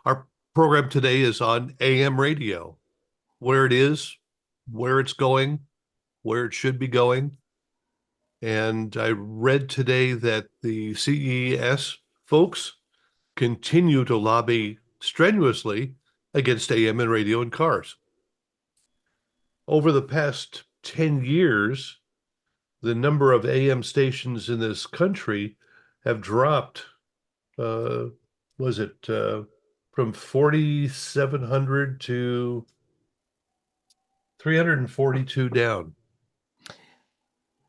Our program today is on AM radio, where it is, where it's going, where it should be going. And I read today that the CES folks continue to lobby strenuously against AM and radio in cars. Over the past 10 years, the number of AM stations in this country have dropped, uh, was it from 4,700 to 342 down.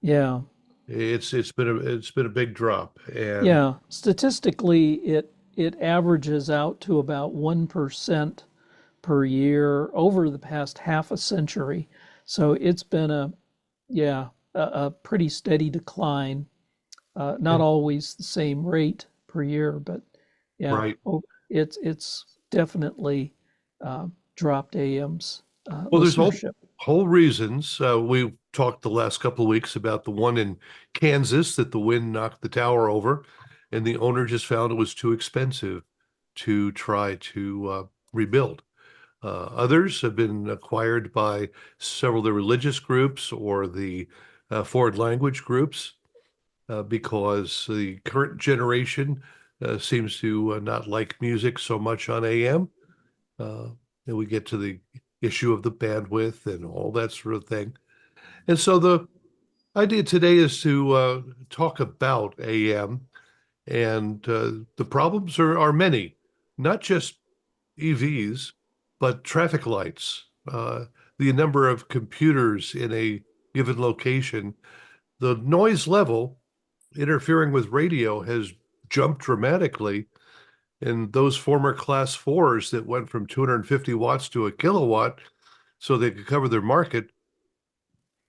Yeah. It's been a big drop, and Yeah. Statistically, it averages out to about 1% per year over the past half a century. So it's been yeah, a pretty steady decline. Not and always the same rate per year, but yeah, right. it's definitely dropped AM's Well, there's listenership. whole reasons. We talked the last couple of weeks about the one in Kansas that the wind knocked the tower over, and the owner just found it was too expensive to try to rebuild. Others have been acquired by several of the religious groups or the foreign language groups because the current generation seems to not like music so much on AM. Uh, and we get to the issue of the bandwidth and all that sort of thing. And so the idea today is to talk about AM, and the problems are many, not just EVs, but traffic lights, the number of computers in a given location, the noise level interfering with radio has jumped dramatically. And those former class fours that went from 250 watts to a kilowatt so they could cover their market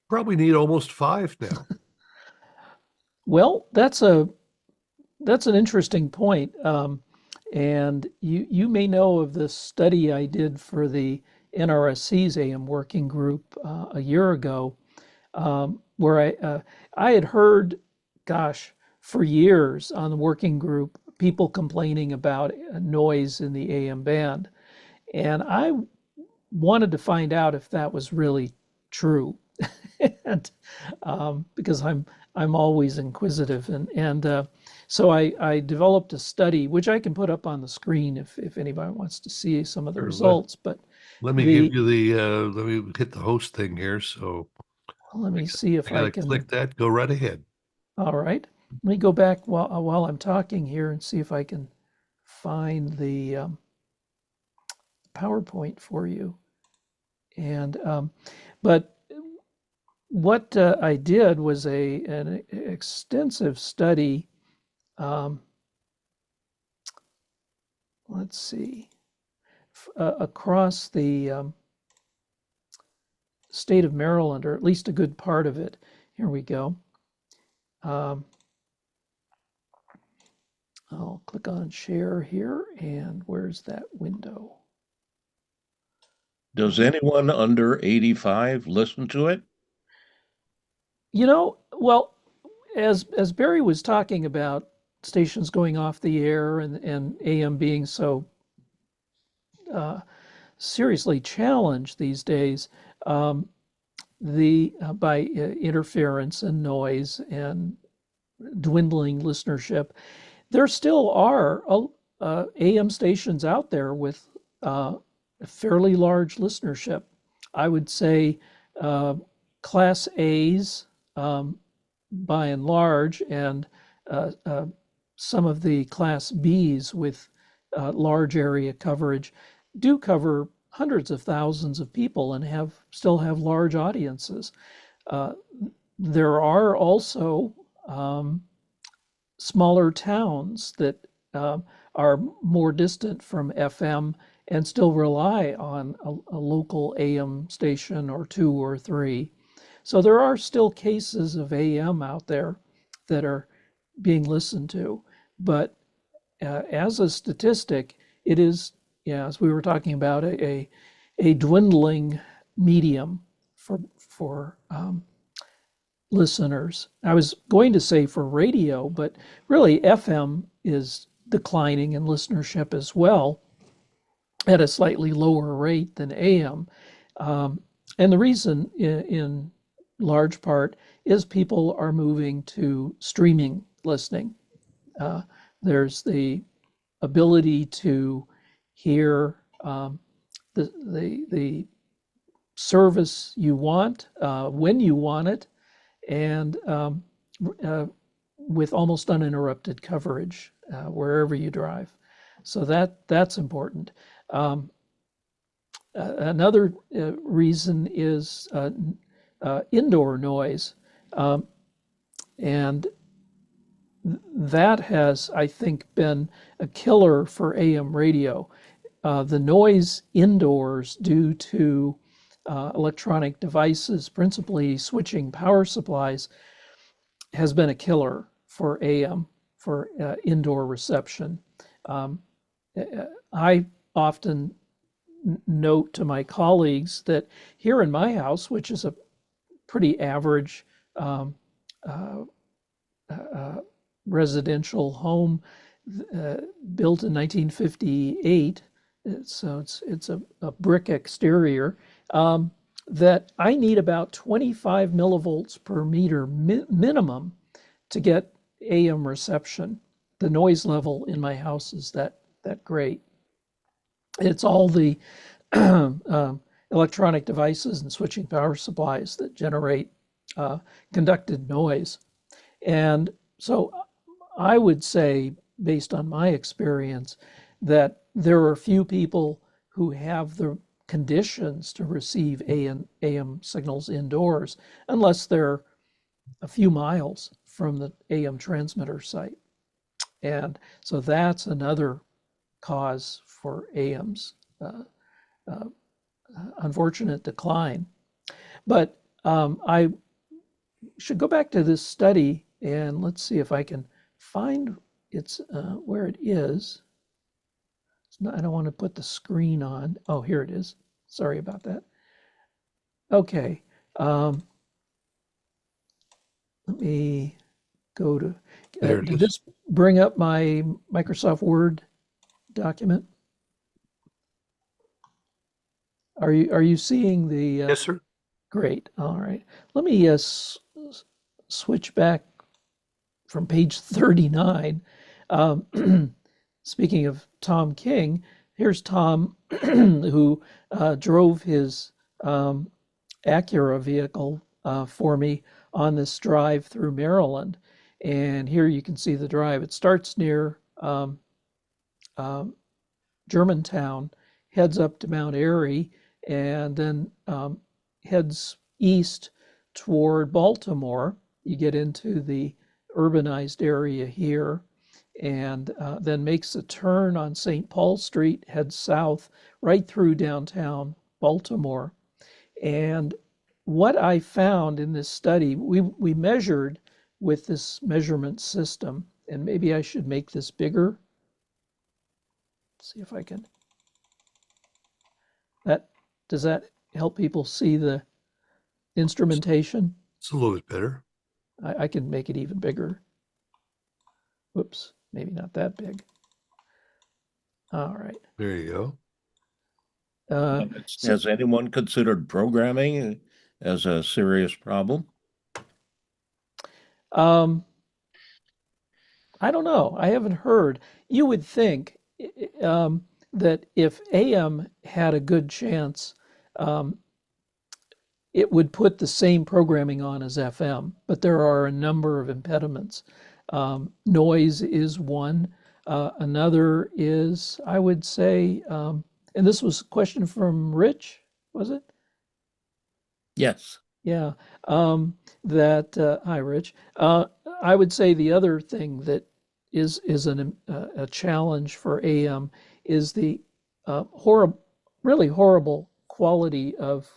probably need almost five now. Well, that's an interesting point. And you may know of this study I did for the NRSC's AM working group a year ago, where I had heard, gosh, for years on the working group, people complaining about noise in the AM band, and I wanted to find out if that was really true, and because I'm always inquisitive, and so I developed a study which I can put up on the screen if anybody wants to see some of the Or results. But let me give the you the let me hit the host thing here. So let me see I if I gotta can. click that. Go right ahead. All right, let me go back while I'm talking here and see if I can find the PowerPoint for you. And but what I did was an extensive study. Um, let's see, across the state of Maryland, or at least a good part of it. Here we go. Um, I'll click on share here, and where's that window? Does anyone under 85 listen to it? Well, as Barry was talking about stations going off the air and AM being so uh, seriously challenged these days, the by interference and noise and dwindling listenership, there still are AM stations out there with a fairly large listenership. I would say Class A's by and large, and some of the Class B's with large area coverage do cover hundreds of thousands of people and still have large audiences. Uh, there are also smaller towns that are more distant from FM and still rely on a local AM station or two or three. So there are still cases of AM out there that are being listened to. But as a statistic, it is, yeah, as we were talking about, a dwindling medium for listeners. I was going to say for radio, but really FM is declining in listenership as well. at a slightly lower rate than AM. And the reason, in large part, is people are moving to streaming listening. There's the ability to hear the service you want when you want it, and with almost uninterrupted coverage wherever you drive. So that's important. Another reason is indoor noise, and that has, I think, been a killer for AM radio. The noise indoors due to electronic devices, principally switching power supplies, has been a killer for AM, for indoor reception. I often note to my colleagues that here in my house, which is a pretty average residential home built in 1958, so it's a brick exterior, that I need about 25 millivolts per meter minimum to get AM reception. The noise level in my house is that great. It's all the electronic devices and switching power supplies that generate conducted noise. And so I would say, based on my experience, that there are few people who have the conditions to receive AM signals indoors unless they're a few miles from the AM transmitter site. And so that's another cause for AM's unfortunate decline. But I should go back to this study, and let's see if I can find it's where it is. I don't want to put the screen on. Oh, here it is. Sorry about that. Okay. Let me go to. Did this bring up my Microsoft Word document? Are you seeing the? Yes, sir. Great. All right. Let me switch back from page 39. Speaking of Tom King, here's Tom who drove his Acura vehicle for me on this drive through Maryland. And here you can see the drive. It starts near Germantown, heads up to Mount Airy, and then heads east toward Baltimore. You get into the urbanized area here, and then makes a turn on St. Paul Street, heads south right through downtown Baltimore. And what I found in this study, we measured with this measurement system, and maybe I should make this bigger. See if I can. Does that help people see the instrumentation? It's a little bit better. I can make it even bigger. Whoops, maybe not that big. All right. There you go. Has anyone considered programming as a serious problem? I don't know. I haven't heard. You would think that if AM had a good chance, it would put the same programming on as FM, but there are a number of impediments. Noise is one. Another is, I would say, and this was a question from Rich, was it? Yes. Yeah. Hi, Rich. I would say the other thing that is a challenge for AM is the really horrible quality of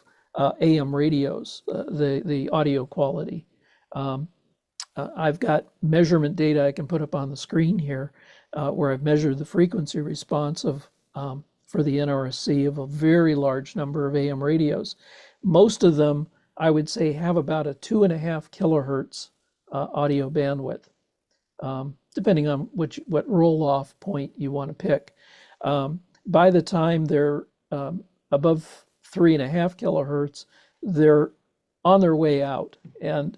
AM radios, the audio quality. I've got measurement data I can put up on the screen here, where I've measured the frequency response of for the NRSC of a very large number of AM radios. Most of them, I would say, have about a 2.5 kilohertz audio bandwidth, depending on what roll-off point you want to pick. by the time they're above 3.5 kilohertz, they're on their way out, and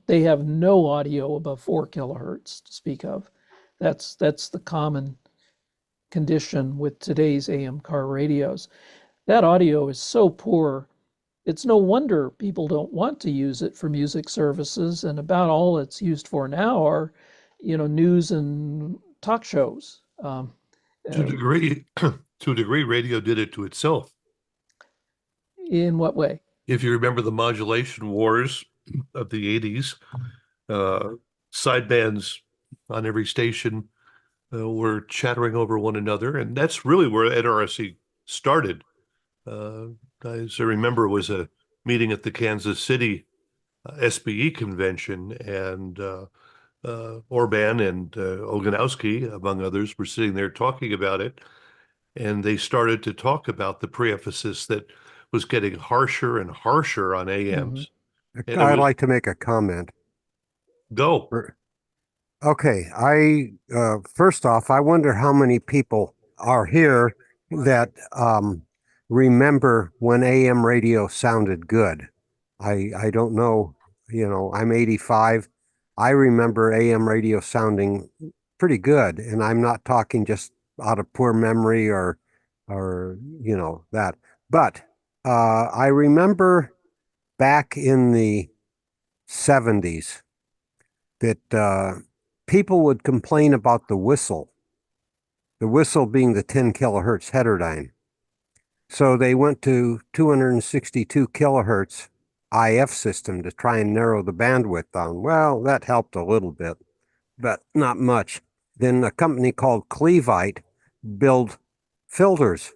they have no audio above 4 kilohertz to speak of. That's the common condition with today's AM car radios. That audio is so poor, it's no wonder people don't want to use it for music services, and about all it's used for now are, news and talk shows. To a degree, to a degree, radio did it to itself. In what way? If you remember the modulation wars of the 80s, uh, sidebands on every station were chattering over one another, and that's really where NRSC started. Uh, as I remember, it was a meeting at the Kansas City SBE convention, and Orban and Oganowski, among others, were sitting there talking about it, and they started to talk about the pre-emphasis that was getting harsher and harsher on Mm-hmm. AMs. And it I'd was like to make a comment. go. Okay, first off, I wonder how many people are here that remember when AM radio sounded good. I don't know, I'm 85. I remember AM radio sounding pretty good, and I'm not talking just out of poor memory or that. But I remember back in the 70s that people would complain about the whistle being the 10 kilohertz heterodyne. So they went to 262 kilohertz IF system to try and narrow the bandwidth down. Well, that helped a little bit, but not much. Then a company called Clevite built filters,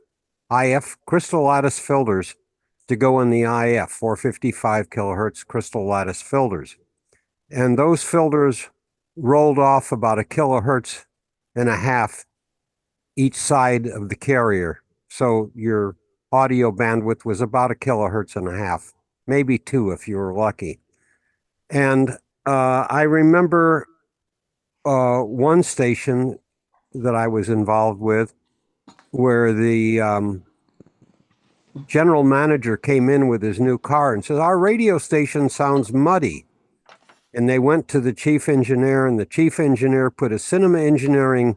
IF crystal lattice filters to go in the IF, 455 kilohertz crystal lattice filters. And those filters rolled off about 1.5 kilohertz each side of the carrier. So your audio bandwidth was about 1.5 kilohertz, maybe 2 if you were lucky. And I remember one station that I was involved with where the general manager came in with his new car and says, "Our radio station sounds muddy." And they went to the chief engineer, and the chief engineer put a cinema engineering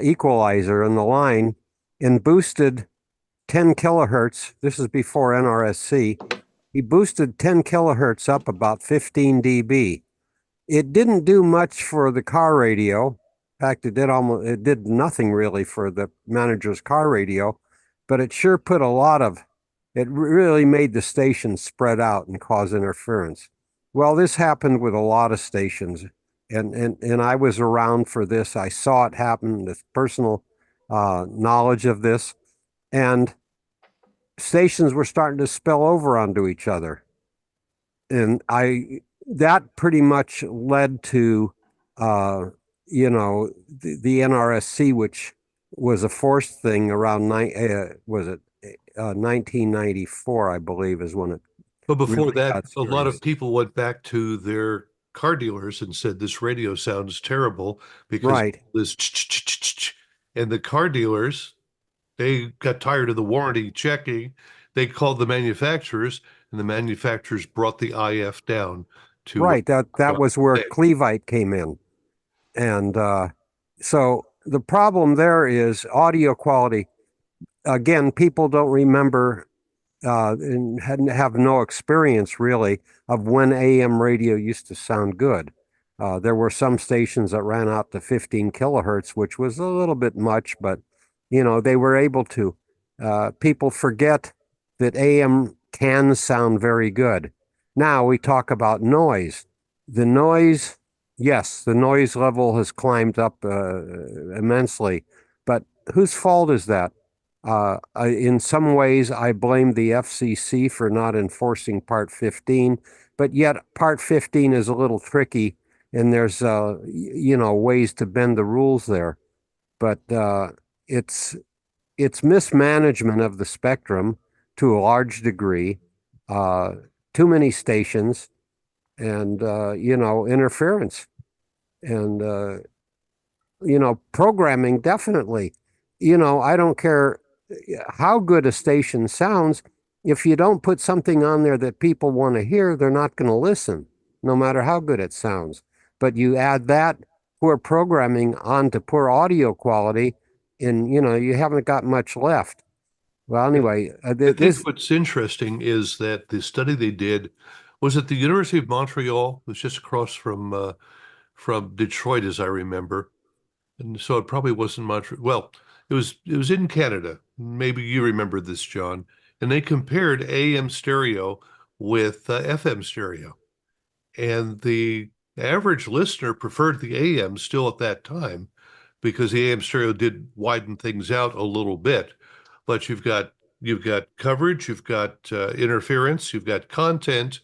equalizer in the line and boosted 10 kilohertz. This is before NRSC. He boosted 10 kilohertz up about 15 dB. It didn't do much for the car radio. In fact, it did nothing really for the manager's car radio, but it sure put it really made the station spread out and cause interference. Well, this happened with a lot of stations, and I was around for this. I saw it happen with personal knowledge of this, and stations were starting to spill over onto each other. And that pretty much led to, the NRSC, which was a forced thing around 1994, I believe, is when it But before really that, got a lot of serious. people went back to their car dealers and said, this radio sounds terrible because Right. this and the car dealers, they got tired of the warranty checking. They called the manufacturers, and the manufacturers brought the IF down to Right. That was where Clevite came in. And so the problem there is audio quality. Again, people don't remember and have no experience really of when AM radio used to sound good. There were some stations that ran out to 15 kilohertz, which was a little bit much, but they were able to. People forget that AM can sound very good. Now we talk about noise. The noise, yes, the noise level has climbed up immensely, but whose fault is that? In some ways, I blame the FCC for not enforcing Part 15, but yet Part 15 is a little tricky, and there's ways to bend the rules there. But it's mismanagement of the spectrum to a large degree, too many stations, and interference, and programming definitely. I don't care how good a station sounds. If you don't put something on there that people want to hear, they're not going to listen, no matter how good it sounds. But you add that poor programming onto poor audio quality, and you haven't got much left. Well, anyway, I think this what's interesting is that the study they did was at the University of Montreal. It was just across from Detroit, as I remember. And so it probably wasn't Montreal. Well, it was in Canada. Maybe you remember this, John. And they compared AM stereo with FM stereo. And the average listener preferred the AM still at that time because the AM stereo did widen things out a little bit. But you've got coverage, you've got interference, you've got content,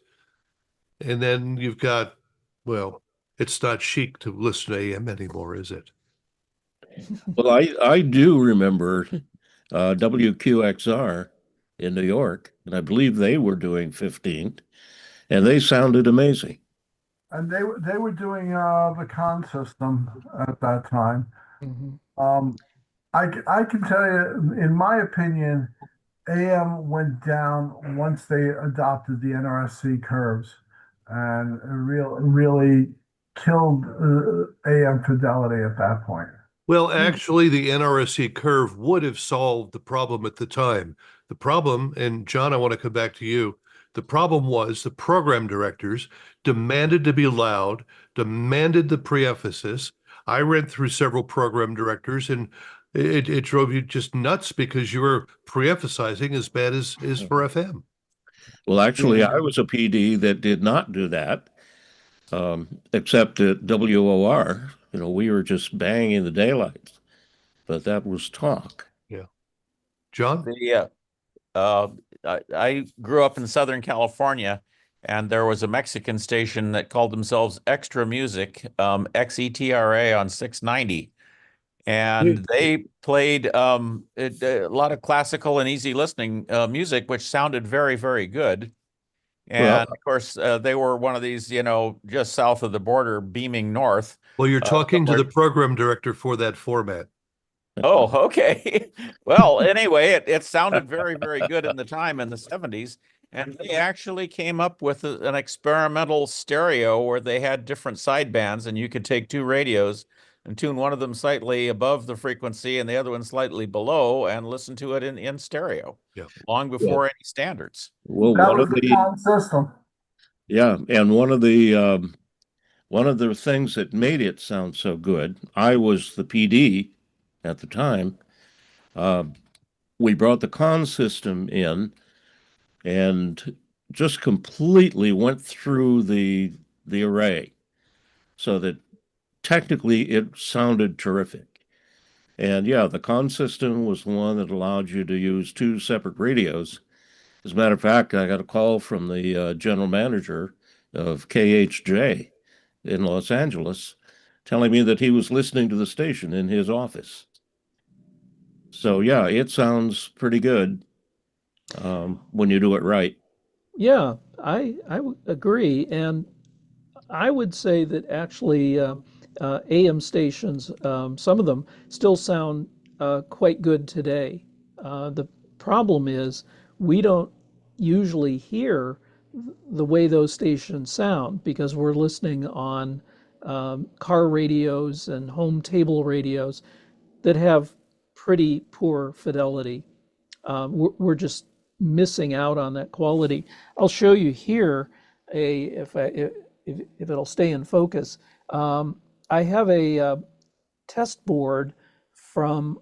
and then you've got, well, it's not chic to listen to AM anymore, is it? Well, I do remember WQXR in New York, and I believe they were doing 15, and they sounded amazing. And they were doing the con system at that time. Mhm. I can tell you, in my opinion, AM went down once they adopted the NRSC curves, and really killed AM fidelity at that point. Well, actually, the NRSC curve would have solved the problem at the time. The problem, and John, I want to come back to you. The problem was the program directors demanded to be loud, demanded the pre-emphasis. I read through several program directors, and it drove you just nuts because you were pre-emphasizing as bad as for FM. Well, actually, Yeah. I was a PD that did not do that, except at WOR. We were just banging the daylights, but that was talk. Yeah. John? The I grew up in Southern California, and there was a Mexican station that called themselves Extra Music, XETRA on 690, and they played a lot of classical and easy listening music, which sounded very, very good. And Well, of course, they were one of these, just south of the border, beaming north. Well, you're talking to the somewhere. program director for that format. Oh, okay. Well, anyway, it sounded very, very good in the time in the 70s. And they actually came up with an experimental stereo where they had different sidebands, and you could take two radios and tune one of them slightly above the frequency and the other one slightly below and listen to it in stereo Yeah. long before any standards. well, That one was of the the con system. yeah, and one of the things that made it sound so good, I was the PD at the time. Uh, we brought the con system in and just completely went through the array so that technically it sounded terrific. And yeah, the con system was the one that allowed you to use two separate radios. As a matter of fact, I got a call from the general manager of KHJ in Los Angeles telling me that he was listening to the station in his office. So yeah, it sounds pretty good when you do it right. Yeah, I would agree, and I would say that actually AM stations, some of them still sound quite good today. The problem is we don't usually hear the way those stations sound because we're listening on car radios and home table radios that have pretty poor fidelity. We're just missing out on that quality. I'll show you here if it'll stay in focus. I have a test board from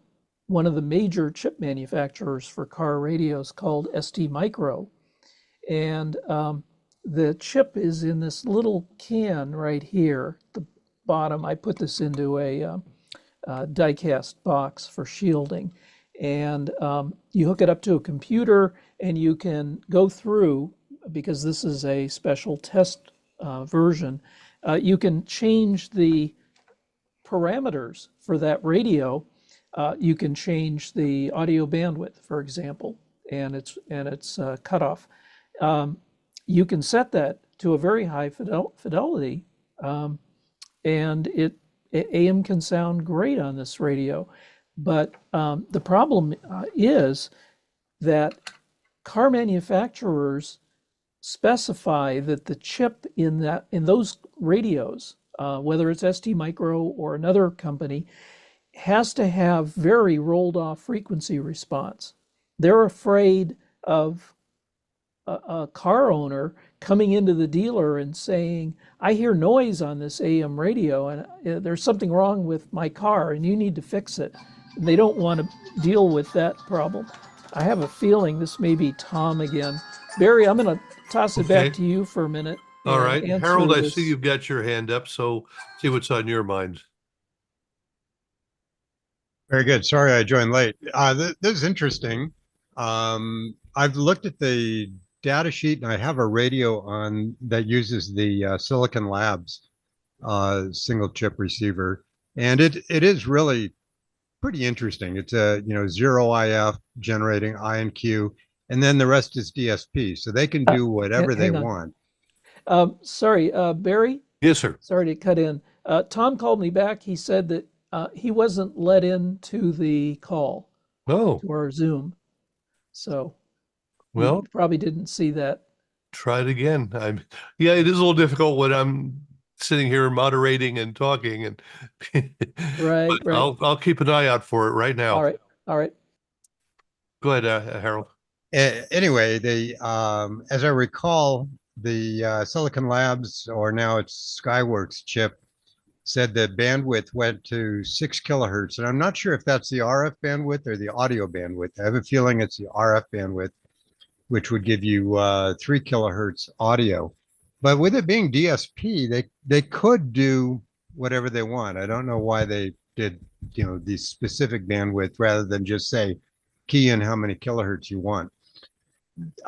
one of the major chip manufacturers for car radios called ST Micro, and the chip is in this little can right here. The bottom, I put this into a die-cast box for shielding. And you hook it up to a computer and you can go through, because this is a special test version, you can change the parameters for that radio. You can change the audio bandwidth, for example, and its cutoff. You can set that to a very high fidelity, and AM can sound great on this radio. But the problem is that car manufacturers specify that the chip in those radios, whether it's ST Micro or another company, has to have very rolled off frequency response. They're afraid of a car owner coming into the dealer and saying, I hear noise on this AM radio and there's something wrong with my car and you need to fix it. And they don't want to deal with that problem. I have a feeling this may be Tom again. Barry, I'm going to toss it back Okay. to you for a minute. All and right. answer Harold, I this. see you've got your hand up, so see what's on your mind. Very good. Sorry I joined late. This is interesting. I've looked at the data sheet and I have a radio on that uses the Silicon Labs single chip receiver, and it is really pretty interesting. It's a zero IF generating I and Q, and then the rest is DSP, so they can do whatever they hang on. want. Sorry, Barry. Yes, sir. Sorry to cut in. Tom called me back. He said that he wasn't let into the call Oh, to our Zoom. So well, he probably didn't see that. try it again. Yeah, it is a little difficult when I'm sitting here moderating and talking, and Right, but right. I'll keep an eye out for it right now. All right, all right. Go ahead, Harold. Anyway, as I recall, the Silicon Labs, or now it's Skyworks chip, said the bandwidth went to 6 kilohertz. And I'm not sure if that's the RF bandwidth or the audio bandwidth. I have a feeling it's the RF bandwidth, which would give you 3 kilohertz audio. But with it being DSP, they could do whatever they want. I don't know why they did, the specific bandwidth rather than just say key in how many kilohertz you want.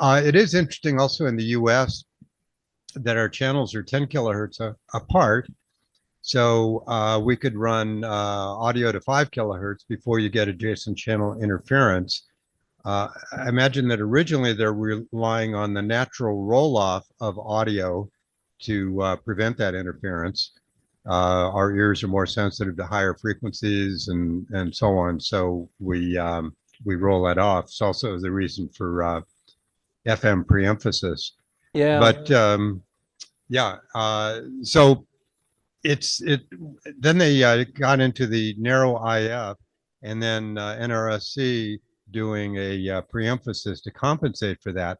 It is interesting also in the US that our channels are 10 kilohertz apart. So we could run audio to 5 kilohertz before you get adjacent channel interference. I imagine that originally they're relying on the natural roll-off of audio to prevent that interference. Our ears are more sensitive to higher frequencies and so on. So we roll that off. It's also the reason for FM preemphasis. Yeah. But yeah, so then they got into the narrow IF, and then NRSC doing a preemphasis to compensate for that.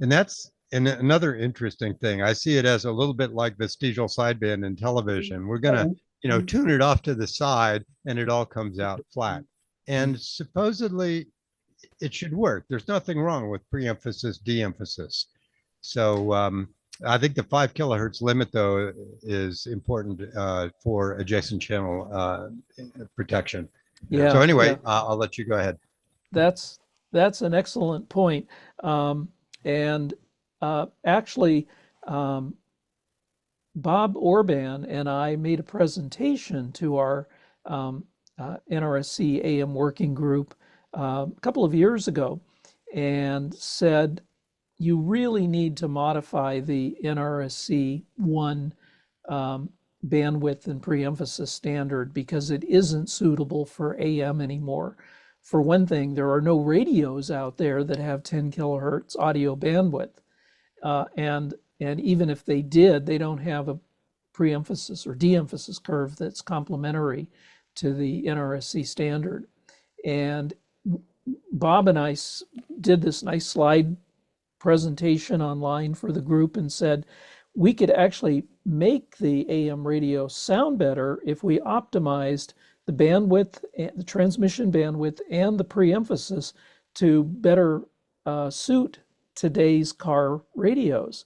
And that's another interesting thing. I see it as a little bit like vestigial sideband in television. We're gonna, tune it off to the side, and it all comes out flat. And supposedly, it should work. There's nothing wrong with preemphasis, de-emphasis. So I think the 5 kilohertz limit, though, is important for adjacent channel protection. Yeah. So anyway, yeah. I'll let you go ahead. That's an excellent point. And actually, Bob Orban and I made a presentation to our NRSC AM working group a couple of years ago and said, you really need to modify the NRSC 1 bandwidth and preemphasis standard because it isn't suitable for AM anymore. For one thing, there are no radios out there that have 10 kilohertz audio bandwidth. And even if they did, they don't have a preemphasis or de-emphasis curve that's complementary to the NRSC standard. And Bob and I did this nice slide presentation online for the group and said we could actually make the AM radio sound better if we optimized the bandwidth, the transmission bandwidth, and the preemphasis to better suit today's car radios.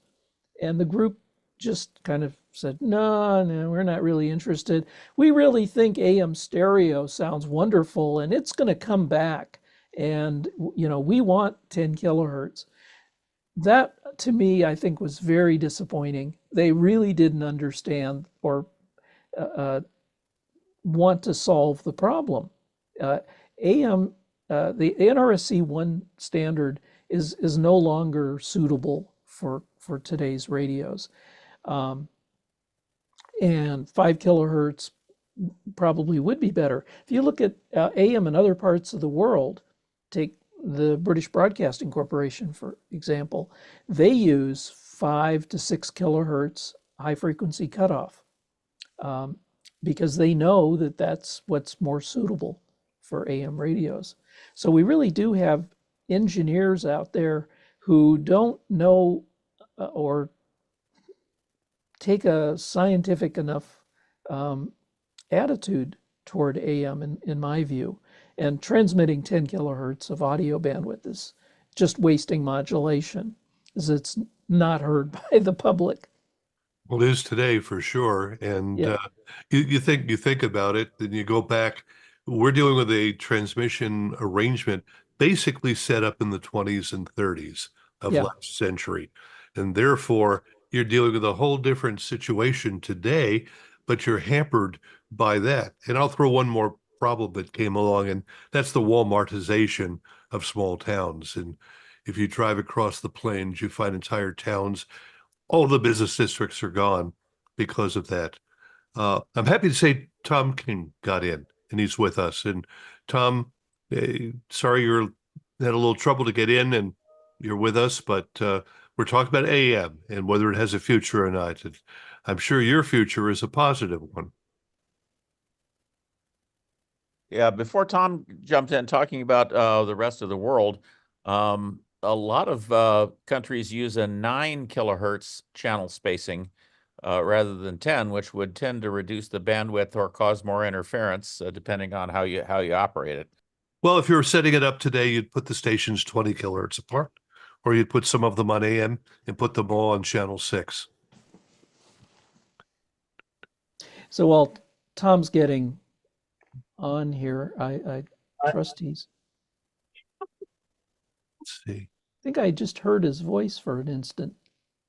And the group just kind of said, no, we're not really interested. We really think AM stereo sounds wonderful and it's going to come back. And, we want 10 kilohertz. That, to me, I think was very disappointing. They really didn't understand or want to solve the problem. AM, the NRSC 1 standard is no longer suitable for today's radios. And 5 kilohertz probably would be better. If you look at AM in other parts of the world, take the British Broadcasting Corporation, for example, they use 5 to 6 kilohertz high frequency cutoff because they know that that's what's more suitable for AM radios. So we really do have engineers out there who don't know or take a scientific enough attitude toward AM, in my view. And transmitting 10 kilohertz of audio bandwidth is just wasting modulation, as it's not heard by the public. Well, it is today for sure. And Yeah. you think about it, then you go back. We're dealing with a transmission arrangement basically set up in the 20s and 30s of Yeah. last century. And therefore, you're dealing with a whole different situation today, but you're hampered by that. And I'll throw one more problem that came along, and that's the Walmartization of small towns. And if you drive across the plains, you find entire towns, all the business districts are gone because of that. I'm happy to say Tom King got in and he's with us. And Tom, sorry you had a little trouble to get in and you're with us, but we're talking about AM and whether it has a future or not. And I'm sure your future is a positive one. Yeah, before Tom jumped in talking about the rest of the world, a lot of countries use a 9 kilohertz channel spacing rather than 10, which would tend to reduce the bandwidth or cause more interference, depending on how you operate it. Well, if you were setting it up today, you'd put the stations 20 kilohertz apart, or you'd put some of them on AM and put them all on channel 6. So while Tom's getting on here, I trust he's. Let's see. I think I just heard his voice for an instant.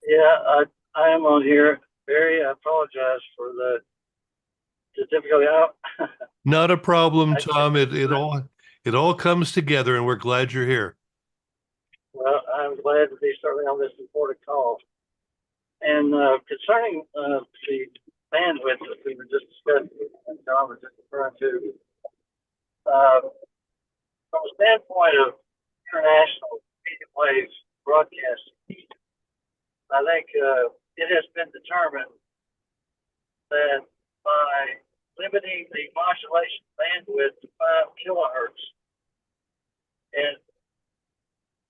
Yeah, I am on here. Barry, I apologize for the difficulty. Not a problem, Tom. It all comes together, and we're glad you're here. Well, I'm glad to be certainly on this important call. And concerning the bandwidth that we were just discussing, and John was just referring to, from a standpoint of international medium wave broadcasting, I think it has been determined that by limiting the modulation bandwidth to 5 kilohertz and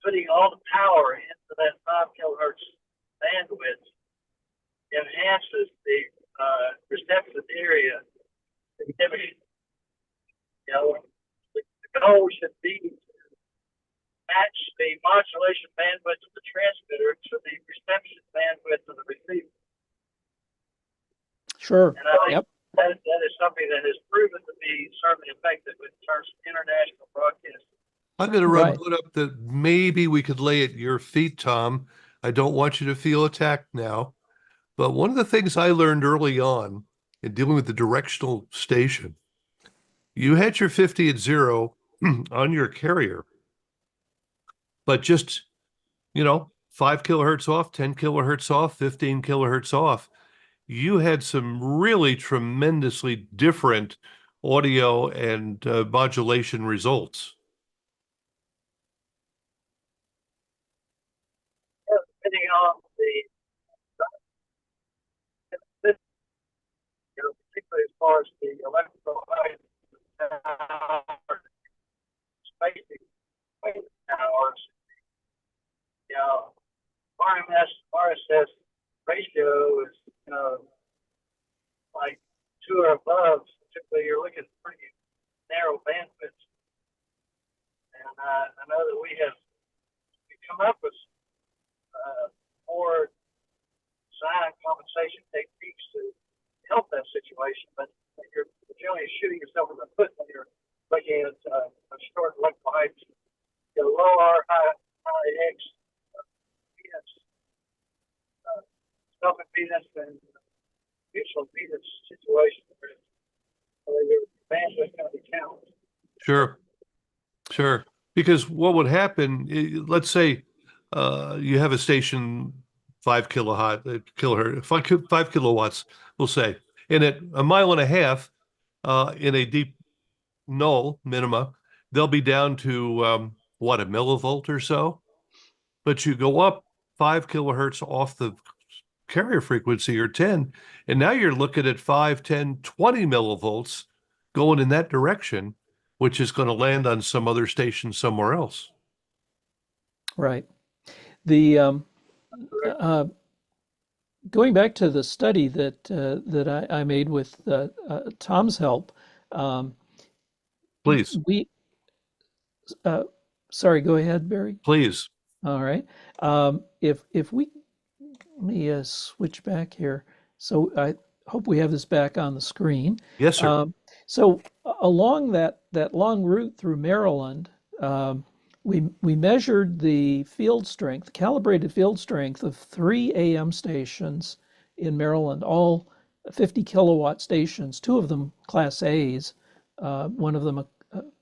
putting all the power into that 5 kilohertz bandwidth enhances the receptive area significantly. You know, the goal should be to match the modulation bandwidth of the transmitter to the reception bandwidth of the receiver. Sure. And I think that is something that has proven to be certainly effective in terms of international broadcasting. I'm going to put up that maybe we could lay at your feet, Tom. I don't want you to feel attacked now. But one of the things I learned early on in dealing with the directional station, you had your 50 at 0 on your carrier, but just, 5 kilohertz off, 10 kilohertz off, 15 kilohertz off. You had some really tremendously different audio and modulation results. Depending on particularly as far as the electrical spacing towers, RSS ratio is like 2 or above. Typically, you're looking at pretty narrow bandwidths. And I know that we come up with more design compensation techniques to help that situation, but you're generally shooting yourself in the foot when you're looking at a short electrical height. Low R, high X, self-impedance and mutual impedance situation where your bandwidth going to be counted. Sure. Because what would happen, let's say you have a station 5 kilowatts, we'll say, and at 1.5 miles, in a deep null minima, they'll be down to what, a millivolt or so. But you go up 5 kilohertz off the carrier frequency, or 10, and now you're looking at 5, 10, 20 millivolts going in that direction, which is going to land on some other station somewhere else. Right. The going back to the study that I made with Tom's help, Please, we sorry, go ahead, Barry. please. All right. If we let me switch back here. So I hope we have this back on the screen. Yes, sir. So along that long route through Maryland, we measured the field strength, calibrated field strength of 3 AM stations in Maryland, all 50 kilowatt stations, 2 of them Class A's, one of them a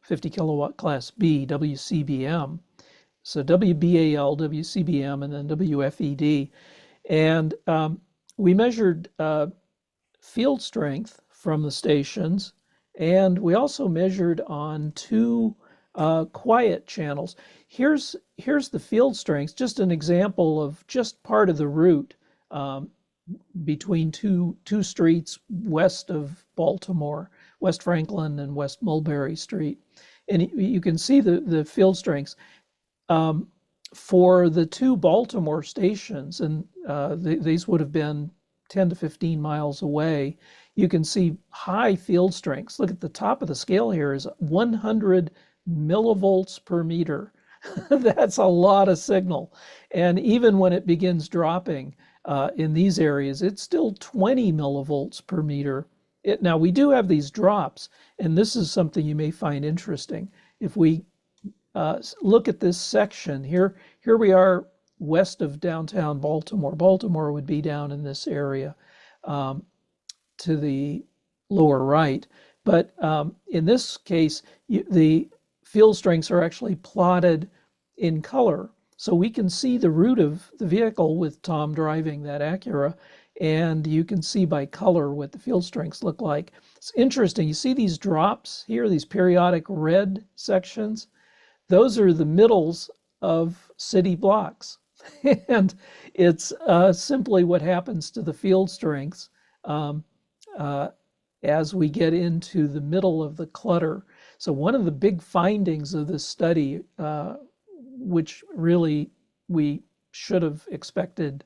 50 kilowatt Class B, WCBM. So WBAL, WCBM, and then WFED. And we measured field strength from the stations, and we also measured on 2 quiet channels. Here's the field strength, just an example of just part of the route between two streets west of Baltimore, West Franklin and West Mulberry Street. And you can see the field strengths. For the 2 Baltimore stations, and these would have been 10 to 15 miles away, you can see high field strengths. Look at the top of the scale here is 100 millivolts per meter. That's a lot of signal. And even when it begins dropping in these areas, it's still 20 millivolts per meter. Now, we do have these drops, and this is something you may find interesting. If we look at this section here we are west of downtown Baltimore. Baltimore would be down in this area to the lower right. But in this case, the field strengths are actually plotted in color. So we can see the route of the vehicle with Tom driving that Acura, and you can see by color what the field strengths look like. It's interesting. You see these drops here, these periodic red sections? Those are the middles of city blocks. And it's simply what happens to the field strengths as we get into the middle of the clutter. So one of the big findings of this study, which really we should have expected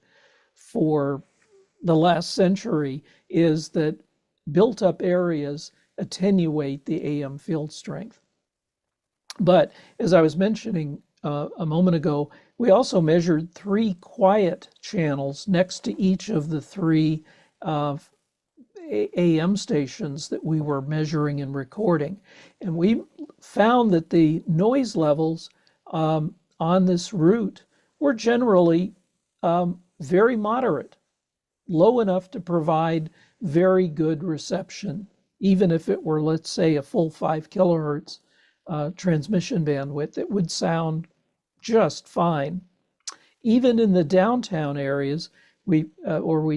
for the last century, is that built-up areas attenuate the AM field strength. But as I was mentioning a moment ago, we also measured 3 quiet channels next to each of the 3 AM stations that we were measuring and recording. And we found that the noise levels on this route were generally very moderate, low enough to provide very good reception, even if it were, let's say, a full 5 kilohertz transmission bandwidth, it would sound just fine. Even in the downtown areas, we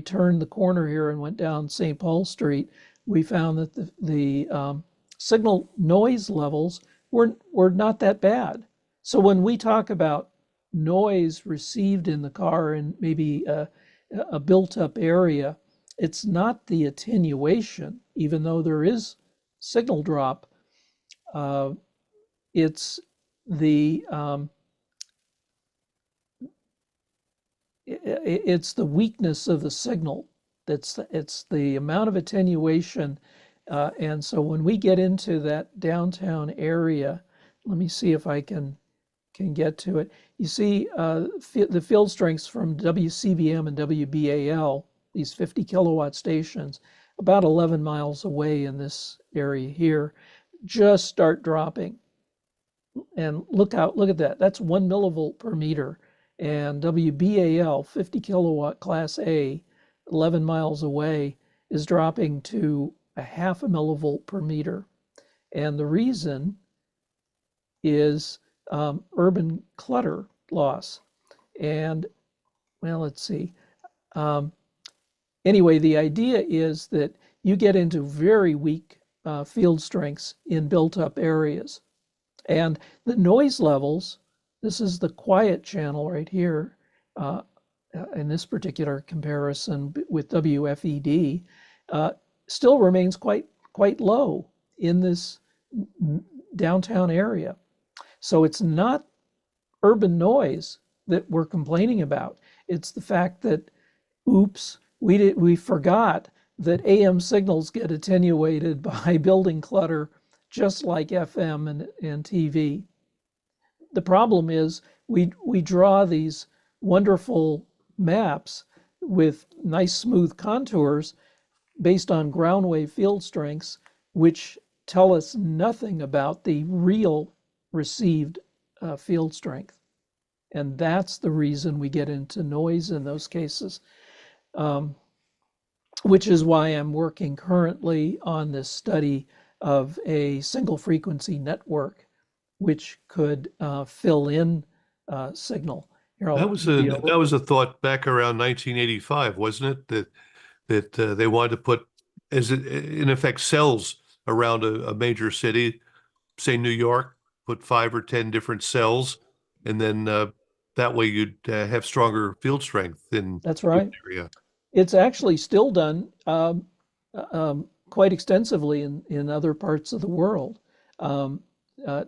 turned the corner here and went down St. Paul Street, we found that the signal noise levels were not that bad. So when we talk about noise received in the car in maybe a built-up area, it's not the attenuation, even though there is signal drop. It's the weakness of the signal. It's the amount of attenuation, and so when we get into that downtown area, let me see if I can get to it. You see the field strengths from WCBM and WBAL, these 50 kilowatt stations, about 11 miles away in this area here, just start dropping. And look at that. That's 1 millivolt per meter. And WBAL, 50 kilowatt Class A, 11 miles away, is dropping to a half a millivolt per meter. And the reason is urban clutter loss. And, well, let's see. Anyway, the idea is that you get into very weak field strengths in built-up areas. And the noise levels, this is the quiet channel right here, in this particular comparison with WFED, still remains quite low in this downtown area. So it's not urban noise that we're complaining about. It's the fact that, oops, we forgot that AM signals get attenuated by building clutter, just like FM and TV. The problem is we draw these wonderful maps with nice smooth contours based on ground wave field strengths, which tell us nothing about the real received field strength. And that's the reason we get into noise in those cases, which is why I'm working currently on this study of a single frequency network, which could fill in signal. Here, That was a thought back around 1985, wasn't it? That they wanted to put, in effect, cells around a major city, say New York, put 5 or 10 different cells, and then that way you'd have stronger field strength in That's right. the area. It's actually still done quite extensively in other parts of the world.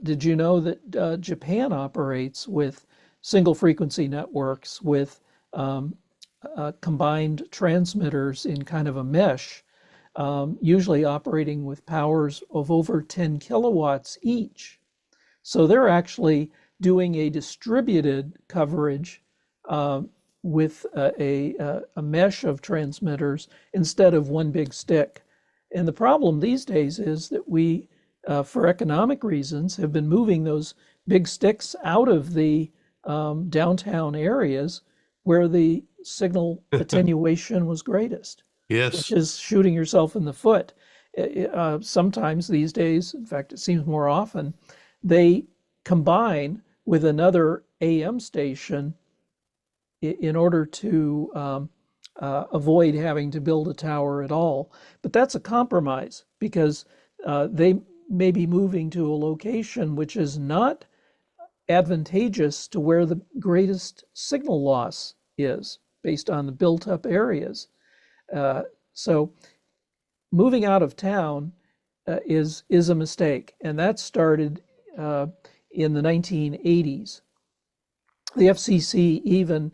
Did you know that Japan operates with single frequency networks with combined transmitters in kind of a mesh, usually operating with powers of over 10 kilowatts each? So they're actually doing a distributed coverage with a mesh of transmitters instead of one big stick. And the problem these days is that we, for economic reasons, have been moving those big sticks out of the downtown areas where the signal attenuation was greatest. Yes. Which is shooting yourself in the foot. Sometimes these days, in fact, it seems more often, they combine with another AM station in order to avoid having to build a tower at all. But that's a compromise because they may be moving to a location which is not advantageous to where the greatest signal loss is based on the built-up areas. So moving out of town is a mistake, and that started in the 1980s. The FCC even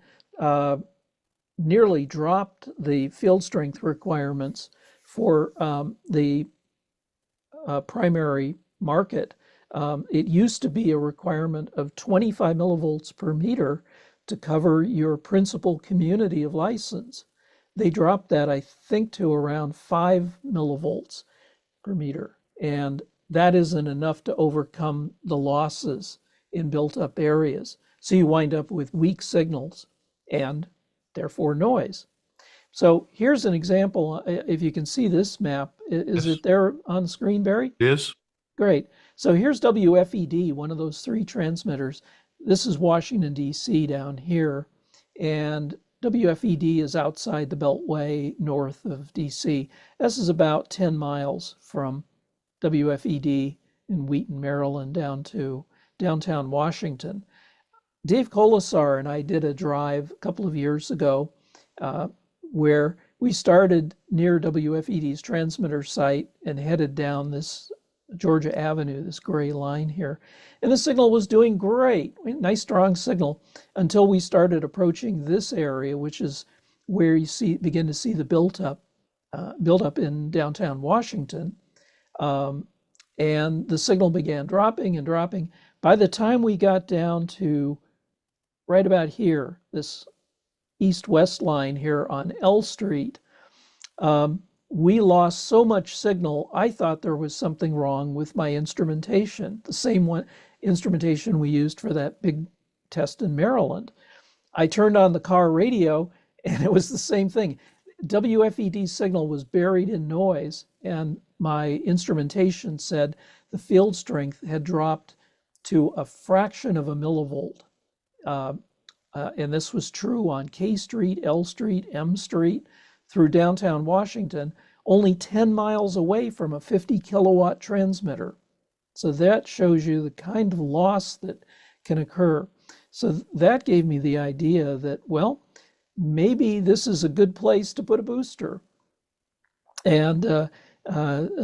nearly dropped the field strength requirements for the primary market. It used to be a requirement of 25 millivolts per meter to cover your principal community of license. They dropped that, I think, to around 5 millivolts per meter. And that isn't enough to overcome the losses in built-up areas. So you wind up with weak signals and therefore noise. So here's an example. If you can see this map, is Yes. it there on the screen, Barry? Yes. Great. So here's WFED, one of those 3 transmitters. This is Washington, D.C. down here. And WFED is outside the Beltway north of D.C. This is about 10 miles from WFED in Wheaton, Maryland, down to downtown Washington. Dave Colasar and I did a drive a couple of years ago where we started near WFED's transmitter site and headed down this Georgia Avenue, this gray line here. And the signal was doing great, nice strong signal, until we started approaching this area, which is where you begin to see the build-up in downtown Washington. And the signal began dropping and dropping. By the time we got down to right about here, this east-west line here on L Street, we lost so much signal, I thought there was something wrong with my instrumentation, the same instrumentation we used for that big test in Maryland. I turned on the car radio and it was the same thing. WFED signal was buried in noise, and my instrumentation said the field strength had dropped to a fraction of a millivolt. And this was true on K Street, L Street, M Street, through downtown Washington. only 10 miles away from a 50 kilowatt transmitter. So that shows you the kind of loss that can occur. So that gave me the idea that, well, maybe this is a good place to put a booster. And a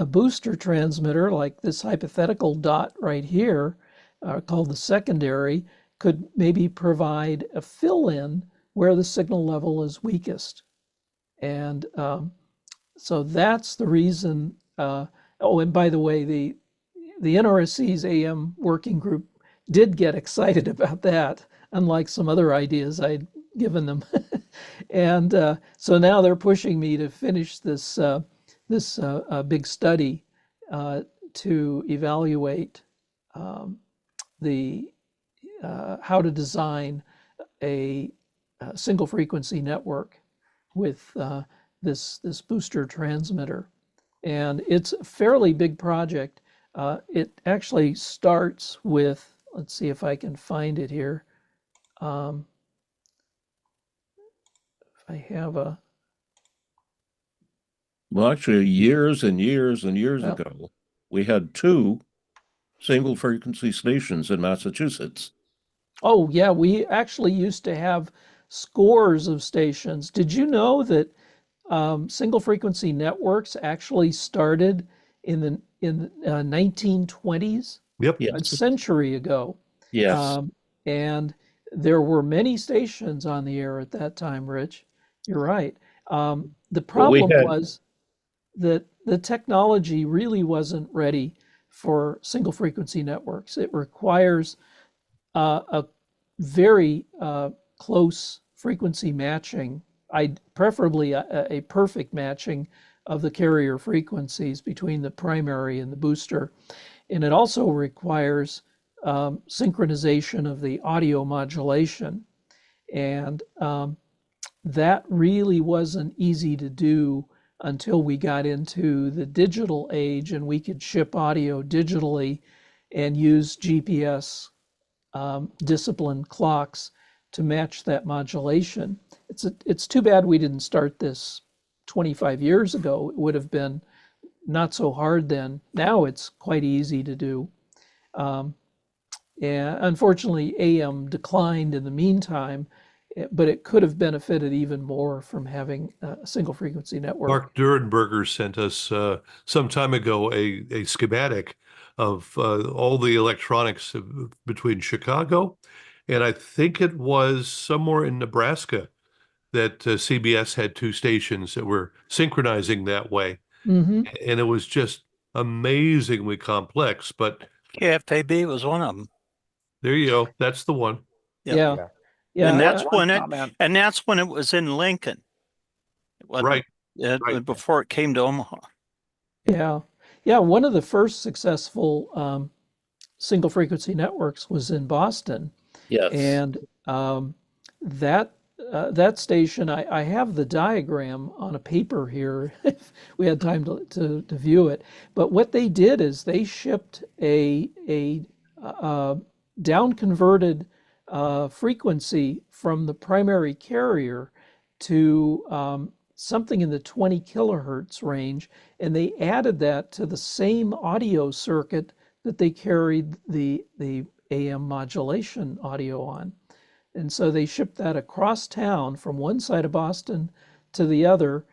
booster transmitter like this hypothetical dot right here, called the secondary, could maybe provide a fill-in where the signal level is weakest. And so that's the reason. Oh, and by the way, the NRSC's AM working group did get excited about that, unlike some other ideas I'd given them. And so now they're pushing me to finish this big study to evaluate the how to design a single frequency network with this booster transmitter. And it's a fairly big project. It actually starts with, let's see if I can find it here. If I have a, Well, actually, years and years and years Well- ago, we had 2 single frequency stations in Massachusetts. oh yeah, we actually used to have scores of stations. Did you know that single frequency networks actually started in the 1920s, Yep. a Yes, century ago? yes. And there were many stations on the air at that time, Rich. You're right. The Well, we problem had- was that the technology really wasn't ready for single frequency networks. It requires a very close frequency matching, preferably a perfect matching of the carrier frequencies between the primary and the booster. And it also requires synchronization of the audio modulation. And that really wasn't easy to do until we got into the digital age and we could ship audio digitally and use GPS disciplined clocks to match that modulation. It's too bad we didn't start this 25 years ago. It would have been not so hard then. Now it's quite easy to do. And unfortunately, AM declined in the meantime, but it could have benefited even more from having a single frequency network. Mark Durenberger sent us some time ago a schematic of all the electronics between Chicago and I think it was somewhere in Nebraska that CBS had 2 stations that were synchronizing that way. Mm-hmm. And it was just amazingly complex. But KFAB was one of them. there you go. That's the one. Yeah. Yeah. And that's One when it, comment. and that's when it was in Lincoln. It wasn't- Right. Right. Before it came to Omaha. Yeah. Yeah. One of the first successful single frequency networks was in Boston. Yes. And that station, I have the diagram on a paper here if we had time to view it. But what they did is they shipped a down converted frequency from the primary carrier to something in the 20 kilohertz range, and they added that to the same audio circuit that they carried the AM modulation audio on. And so they shipped that across town from one side of Boston to the other.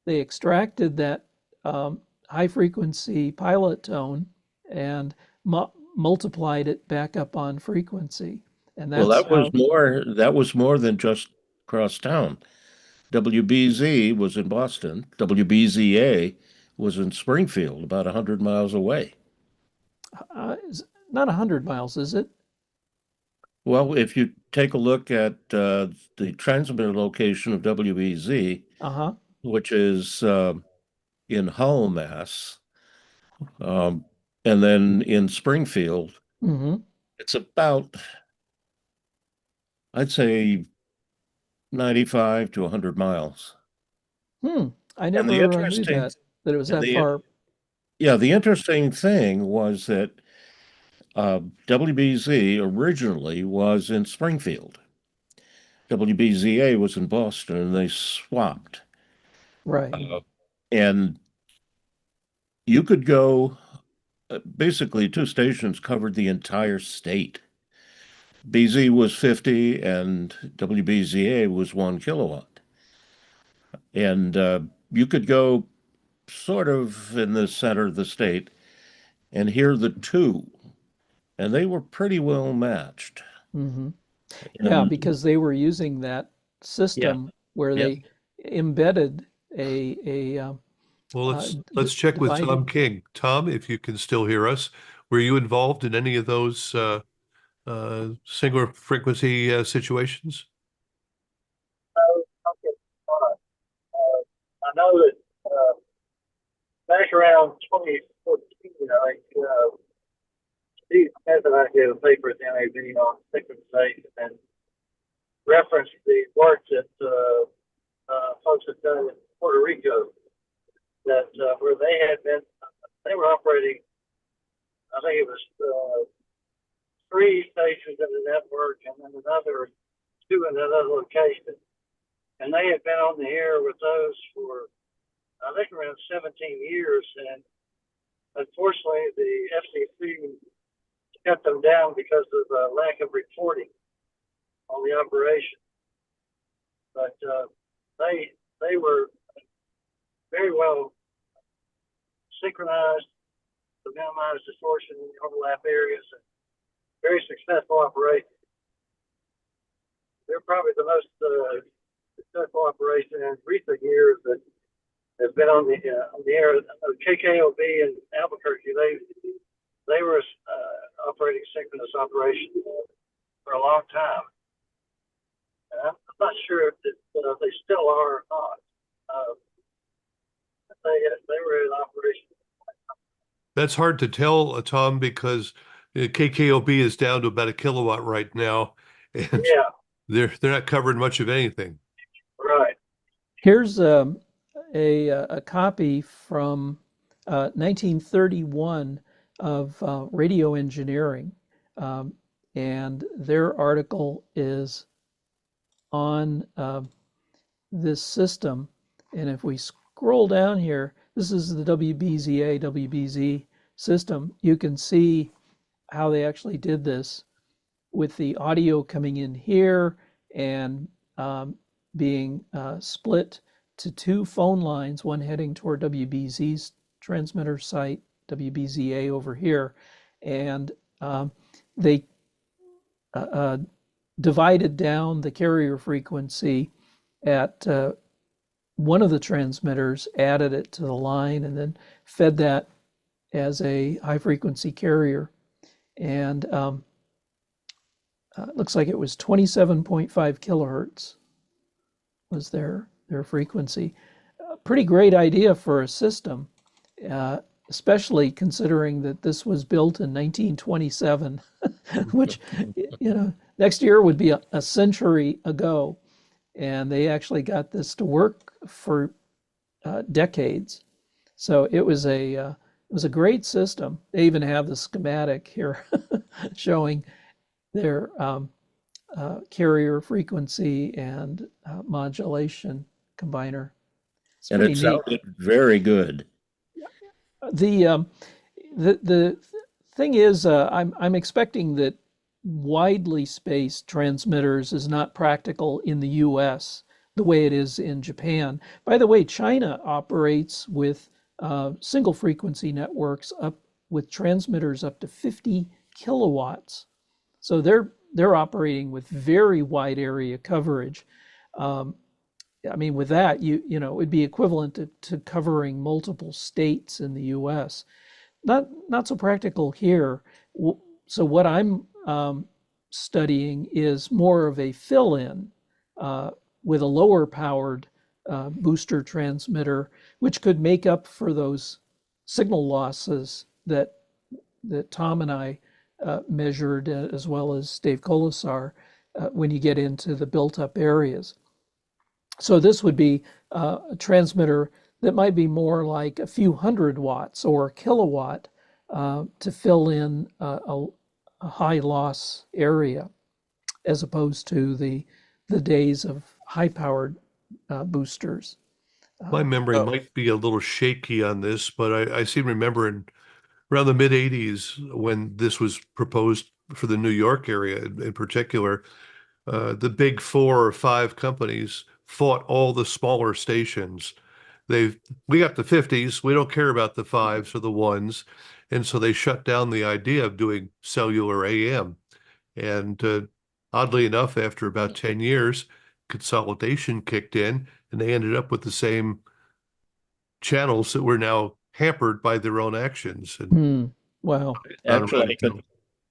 They extracted that high frequency pilot tone and multiplied it back up on frequency. And that's Well, that was more than just across town. WBZ was in Boston. WBZA was in Springfield, about 100 miles away. not 100 miles, is it? Well, if you take a look at the transmitter location of WBZ, Uh-huh. which is in Hull, Mass, and then in Springfield, Mm-hmm. it's about, I'd say, 95 to 100 miles. I And the never knew interesting- that it was and that the- far. Yeah, the interesting thing was that WBZ originally was in Springfield. WBZA was in Boston, and they swapped. Right. And you could go, basically, two stations covered the entire state. BZ was 50 and WBZA was 1 kilowatt. And you could go sort of in the center of the state and hear the two, and they were pretty well matched. Hmm. Yeah, And because they were using that system where yeah. they embedded a Well, let's check with Tom divided. King. Tom, if you can still hear us, were you involved in any of those singular frequency situations? Okay. I know that back around 2014, I think Steve Smith and I did a paper at the NAB on synchronization and referenced the work that folks had done in Puerto Rico, that where they were operating, I think it was 3 stations in the network and then another 2 in another location. And they had been on the air with those for, I think, around 17 years. And unfortunately, the FCC cut them down because of lack of reporting on the operation. But they were very well synchronized to minimize distortion in the overlap areas, and very successful operation. They're probably the most successful operation in recent years that has been on the air. KKOB in Albuquerque, they were operating synchronous operations for a long time. And I'm not sure if they still are or not. They were in operation. That's hard to tell, Tom, because KKOB is down to about 1 kilowatt right now, and Yeah, they're not covering much of anything. right. Here's a copy from 1931 of Radio Engineering, and their article is on this system. And if we scroll down here, this is the WBZA, WBZ system. You can see how they actually did this with the audio coming in here and being split to 2 phone lines, one heading toward WBZ's transmitter site, WBZA over here, and they divided down the carrier frequency at one of the transmitters, added it to the line, and then fed that as a high frequency carrier. And it looks like it was 27.5 kilohertz was their frequency. Pretty great idea for a system, especially considering that this was built in 1927, which, next year would be a century ago. And they actually got this to work for decades. So it was a great system. They even have the schematic here showing their carrier frequency and modulation combiner. It's and pretty it neat. sounded very good. The thing is, I'm expecting that widely spaced transmitters is not practical in the U.S. the way it is in Japan. By the way, China operates with single frequency networks up with transmitters up to 50 kilowatts. So they're operating with very wide area coverage. I mean, with that, you know, it'd be equivalent to covering multiple states in the U.S. Not so practical here. So what I'm studying is more of a fill-in with a lower powered booster transmitter, which could make up for those signal losses that Tom and I measured, as well as Dave Colasar, when you get into the built-up areas. So this would be a transmitter that might be more like a few hundred watts or a kilowatt to fill in a high loss area, as opposed to the days of high-powered boosters. My memory Oh. might be a little shaky on this, but I seem to remember in around the mid 80s when this was proposed for the New York area in particular, the big 4 or 5 companies fought all the smaller stations. We got the 50s, we don't care about the 5s or the 1s. And so they shut down the idea of doing cellular AM. And oddly enough, after about 10 years, consolidation kicked in and they ended up with the same channels that were now hampered by their own actions. And Hmm. Wow. not Actually, really,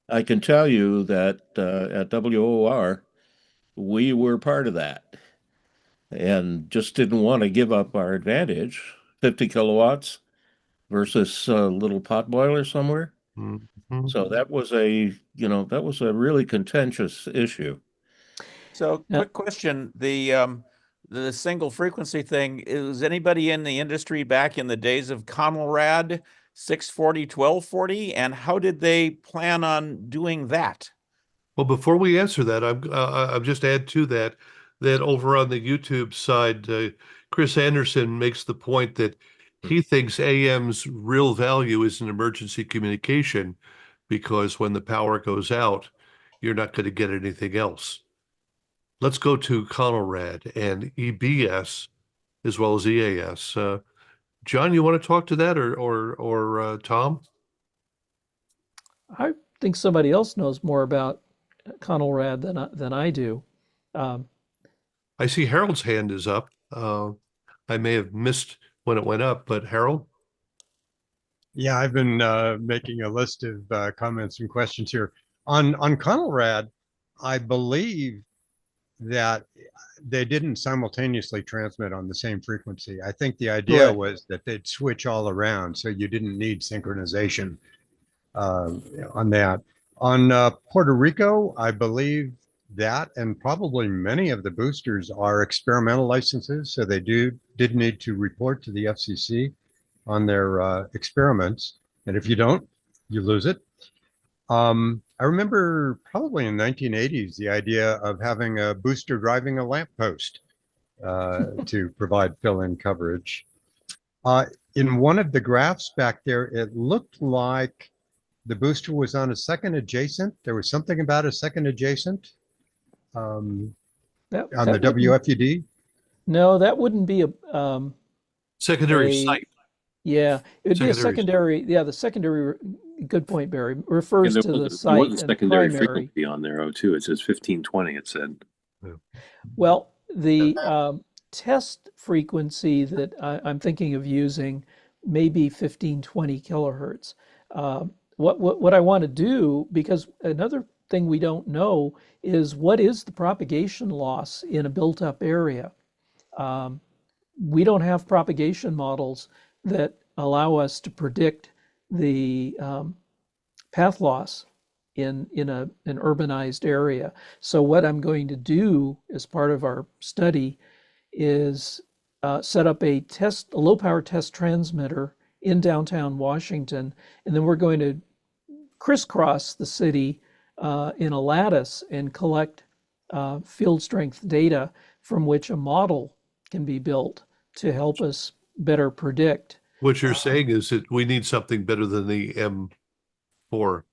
I can tell you that at WOR, we were part of that and just didn't want to give up our advantage, 50 kilowatts versus a little pot boiler somewhere. Mhm. So that was that was a really contentious issue. So Yeah. quick question, the single frequency thing, is anybody in the industry back in the days of Conelrad 640, 1240, and how did they plan on doing that? Well, before we answer that, I'll just add to that that over on the YouTube side, Chris Anderson makes the point that he thinks AM's real value is in emergency communication because when the power goes out, you're not going to get anything else. Let's go to Conelrad and EBS as well as EAS. John, you want to talk to that or Tom? I think somebody else knows more about Conelrad than I do. Um, I see Harold's hand is up. I may have missed when it went up, but Harold? Yeah, I've been making a list of comments and questions here on Conelrad. I believe that they didn't simultaneously transmit on the same frequency. I think the idea Correct. was that they'd switch all around, so you didn't need synchronization on that. On Puerto Rico, I believe that and probably many of the boosters are experimental licenses, so they did need to report to the FCC on their experiments, and if you don't, you lose it. I remember probably in the 1980s the idea of having a booster driving a lamppost to provide fill-in coverage. In one of the graphs back there, it looked like the booster was on a second adjacent. There was something about a second adjacent on that the that wouldn't WFUD. no, that wouldn't be Secondary a site. yeah, it would be a Secondary. secondary. Yeah, the secondary. Good point, Barry. And Refers there to the was, there was site a and secondary primary. frequency on there, too. It says 1520, it said. Well, the test frequency that I'm thinking of using may be 1520 kilohertz. What I want to do, because another thing we don't know is what is the propagation loss in a built-up area. We don't have propagation models that allow us to predict the path loss in an urbanized area. So what I'm going to do as part of our study is set up a low power test transmitter in downtown Washington, and then we're going to crisscross the city in a lattice and collect field strength data from which a model can be built to help us better predict. What you're saying is that we need something better than the M4,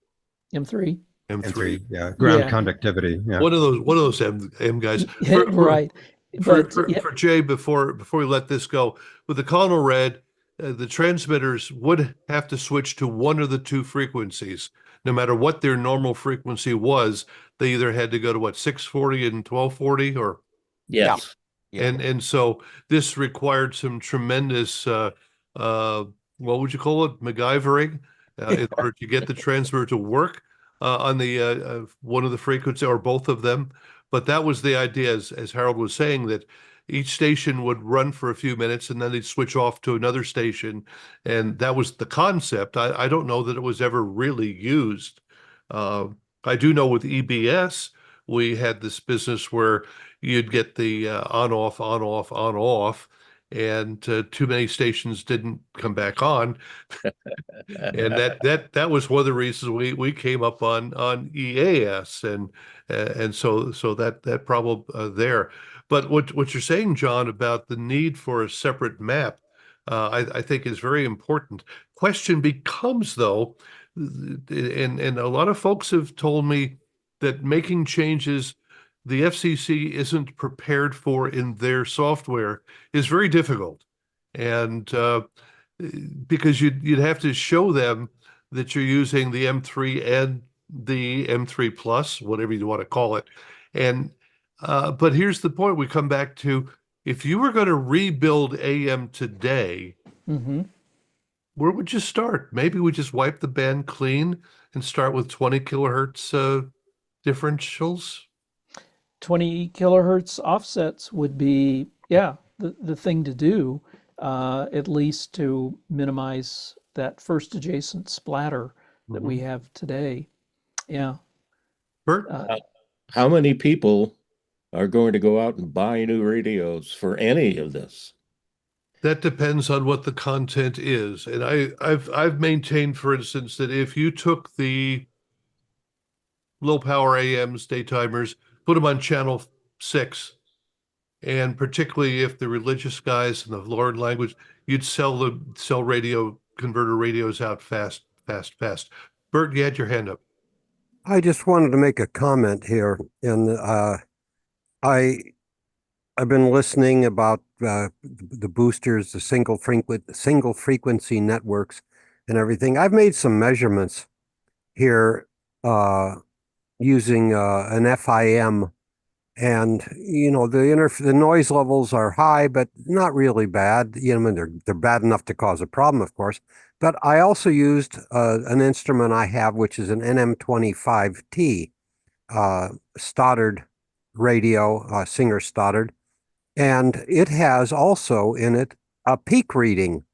M3? M3. Yeah, ground Yeah. conductivity. Yeah. One of those M guys. Right. But yeah, For Jay, before we let this go, with the Conelrad, the transmitters would have to switch to one of the two frequencies, no matter what their normal frequency was. They either had to go to what, 640 and 1240, or Yes. Yeah. and so this required some tremendous what would you call it, MacGyvering, in order to get the transmitter to work on the one of the frequency or both of them. But that was the idea, as Harold was saying, that each station would run for a few minutes and then they'd switch off to another station, and that was the concept. I don't know that it was ever really used. I do know with EBS we had this business where you'd get the on off, on off, on off, and too many stations didn't come back on. And that was one of the reasons we came up on EAS, and so that problem there. But what you're saying, John, about the need for a separate map, I think is very important. Question becomes though, and a lot of folks have told me that making changes the FCC isn't prepared for in their software is very difficult. And because you'd have to show them that you're using the M3 and the M3 Plus, whatever you want to call it. And but here's the point we come back to: if you were going to rebuild AM today, Mm-hmm. where would you start? Maybe we just wipe the band clean and start with 20 kilohertz differentials. 20 kilohertz offsets would be, yeah, the thing to do, at least to minimize that first adjacent splatter that we have today. Yeah. Bert? How many people are going to go out and buy new radios for any of this? That depends on what the content is. And I've maintained, for instance, that if you took the low power AMs, daytimers, put them on channel 6, and particularly if the religious guys and the Lord language, you'd sell radio converter radios out fast. Bert, you had your hand up. I just wanted to make a comment here, and I've been listening about the boosters, the single frequency networks, and everything. I've made some measurements here using an FIM, and the noise levels are high, but not really bad. They're bad enough to cause a problem, of course. But I also used an instrument I have, which is an NM25T Stoddard radio, Singer Stoddard, and it has also in it a peak reading.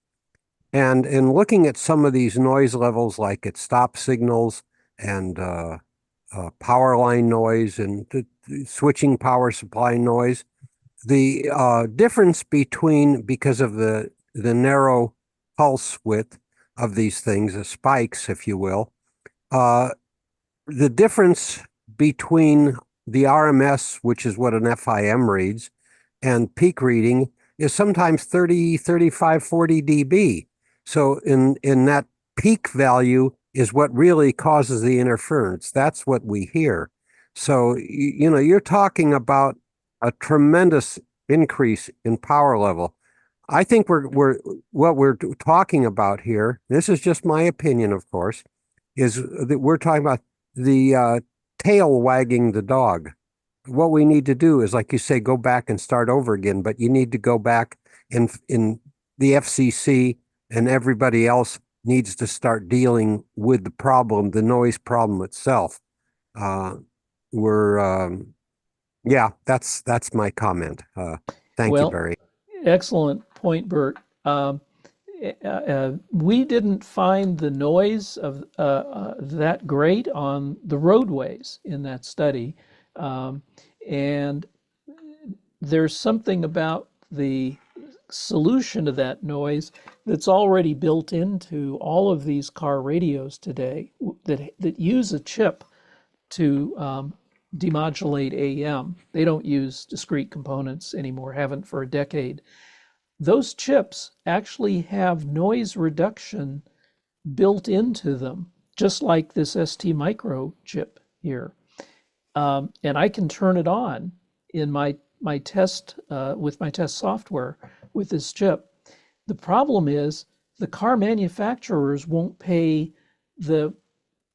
And in looking at some of these noise levels, like at stop signals and power line noise and switching power supply noise, the difference because of the narrow pulse width of these things, the spikes, if you will, the difference between the RMS, which is what an FIM reads, and peak reading is sometimes 30, 35, 40 dB. So in that peak value is what really causes the interference. That's what we hear. So, you're talking about a tremendous increase in power level. I think what we're talking about here, this is just my opinion, of course, is that we're talking about the tail wagging the dog. What we need to do is, like you say, go back and start over again, but you need to go back in the FCC, and everybody else needs to start dealing with the problem, the noise problem itself. Yeah, that's my comment. Thank you, Barry. Excellent point, Bert. We didn't find the noise of that great on the roadways in that study. And there's something about the solution to that noise that's already built into all of these car radios today that use a chip to demodulate AM. They don't use discrete components anymore, haven't for a decade. Those chips actually have noise reduction built into them, just like this ST micro chip here. And I can turn it on in my test with my test software with this chip. The problem is the car manufacturers won't pay the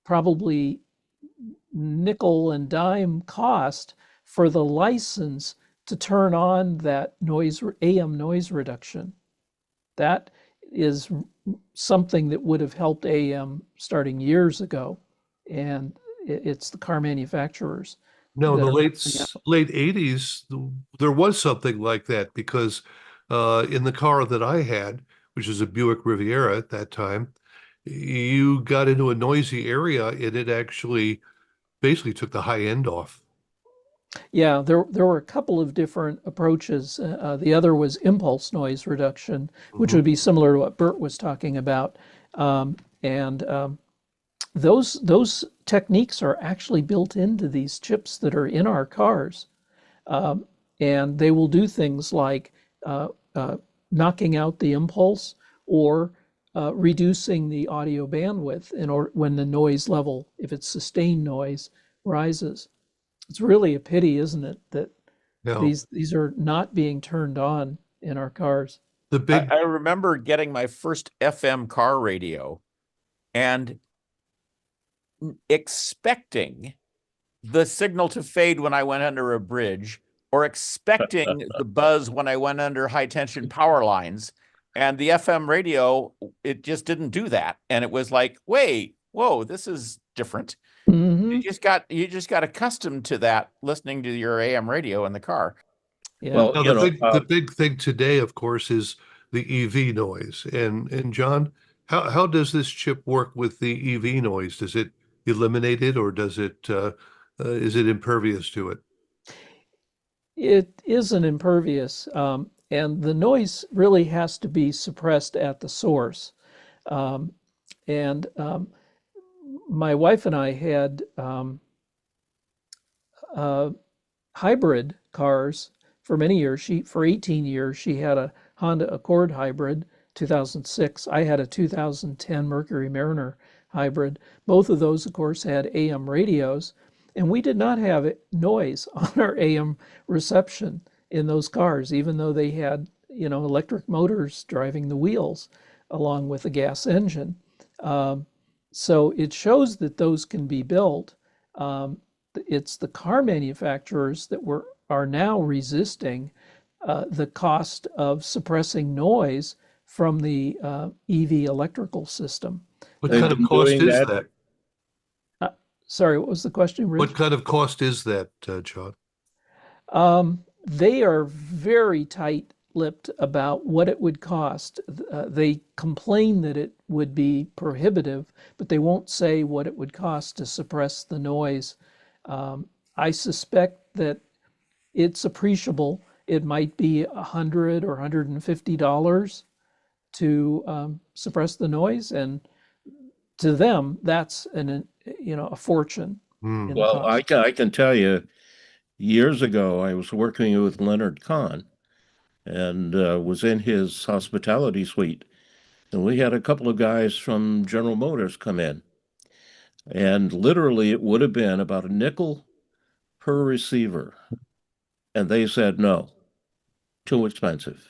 probably nickel and dime cost for the license to turn on that AM noise reduction. That is something that would have helped AM starting years ago, and it's the car manufacturers. No, in the late 80s, there was something like that, because in the car that I had, which was a Buick Riviera at that time, you got into a noisy area and it actually basically took the high end off. Yeah, there were a couple of different approaches. The other was impulse noise reduction, which would be similar to what Bert was talking about. And those techniques are actually built into these chips that are in our cars. And they will do things like knocking out the impulse or reducing the audio bandwidth when the noise level, if it's sustained noise, rises. It's really a pity, isn't it, that Now, these are not being turned on in our cars. the big, I remember getting my first FM car radio and expecting the signal to fade when I went under a bridge, or expecting the buzz when I went under high tension power lines. And the FM radio, it just didn't do that. And it was like, wait, whoa, this is different. Hmm. You just got accustomed to that, listening to your AM radio in the car. Yeah. Well, now you know, the big thing today, of course, is the EV noise. And John, how does this chip work with the EV noise? Does it eliminate it, or is it impervious to it? It isn't impervious, and the noise really has to be suppressed at the source. And my wife and I had hybrid cars for many years. For 18 years, she had a Honda Accord hybrid, 2006. I had a 2010 Mercury Mariner hybrid. Both of those, of course, had AM radios, and we did not have noise on our AM reception in those cars, even though they had, electric motors driving the wheels along with a gas engine. So it shows that those can be built. It's the car manufacturers that are now resisting the cost of suppressing noise from the EV electrical system. What They've kind of been cost doing is that. that? Sorry, what was the question, Rich? What kind of cost is that, John? They are very tight-lipped about what it would cost. They complain that it would be prohibitive, but they won't say what it would cost to suppress the noise. I suspect that it's appreciable. It might be $100 or $150 to suppress the noise, and to them, that's a fortune Hmm. in Well, cost. I can tell you, years ago, I was working with Leonard Kahn and was in his hospitality suite. And we had a couple of guys from General Motors come in. And literally, it would have been about a nickel per receiver. And they said, no, too expensive.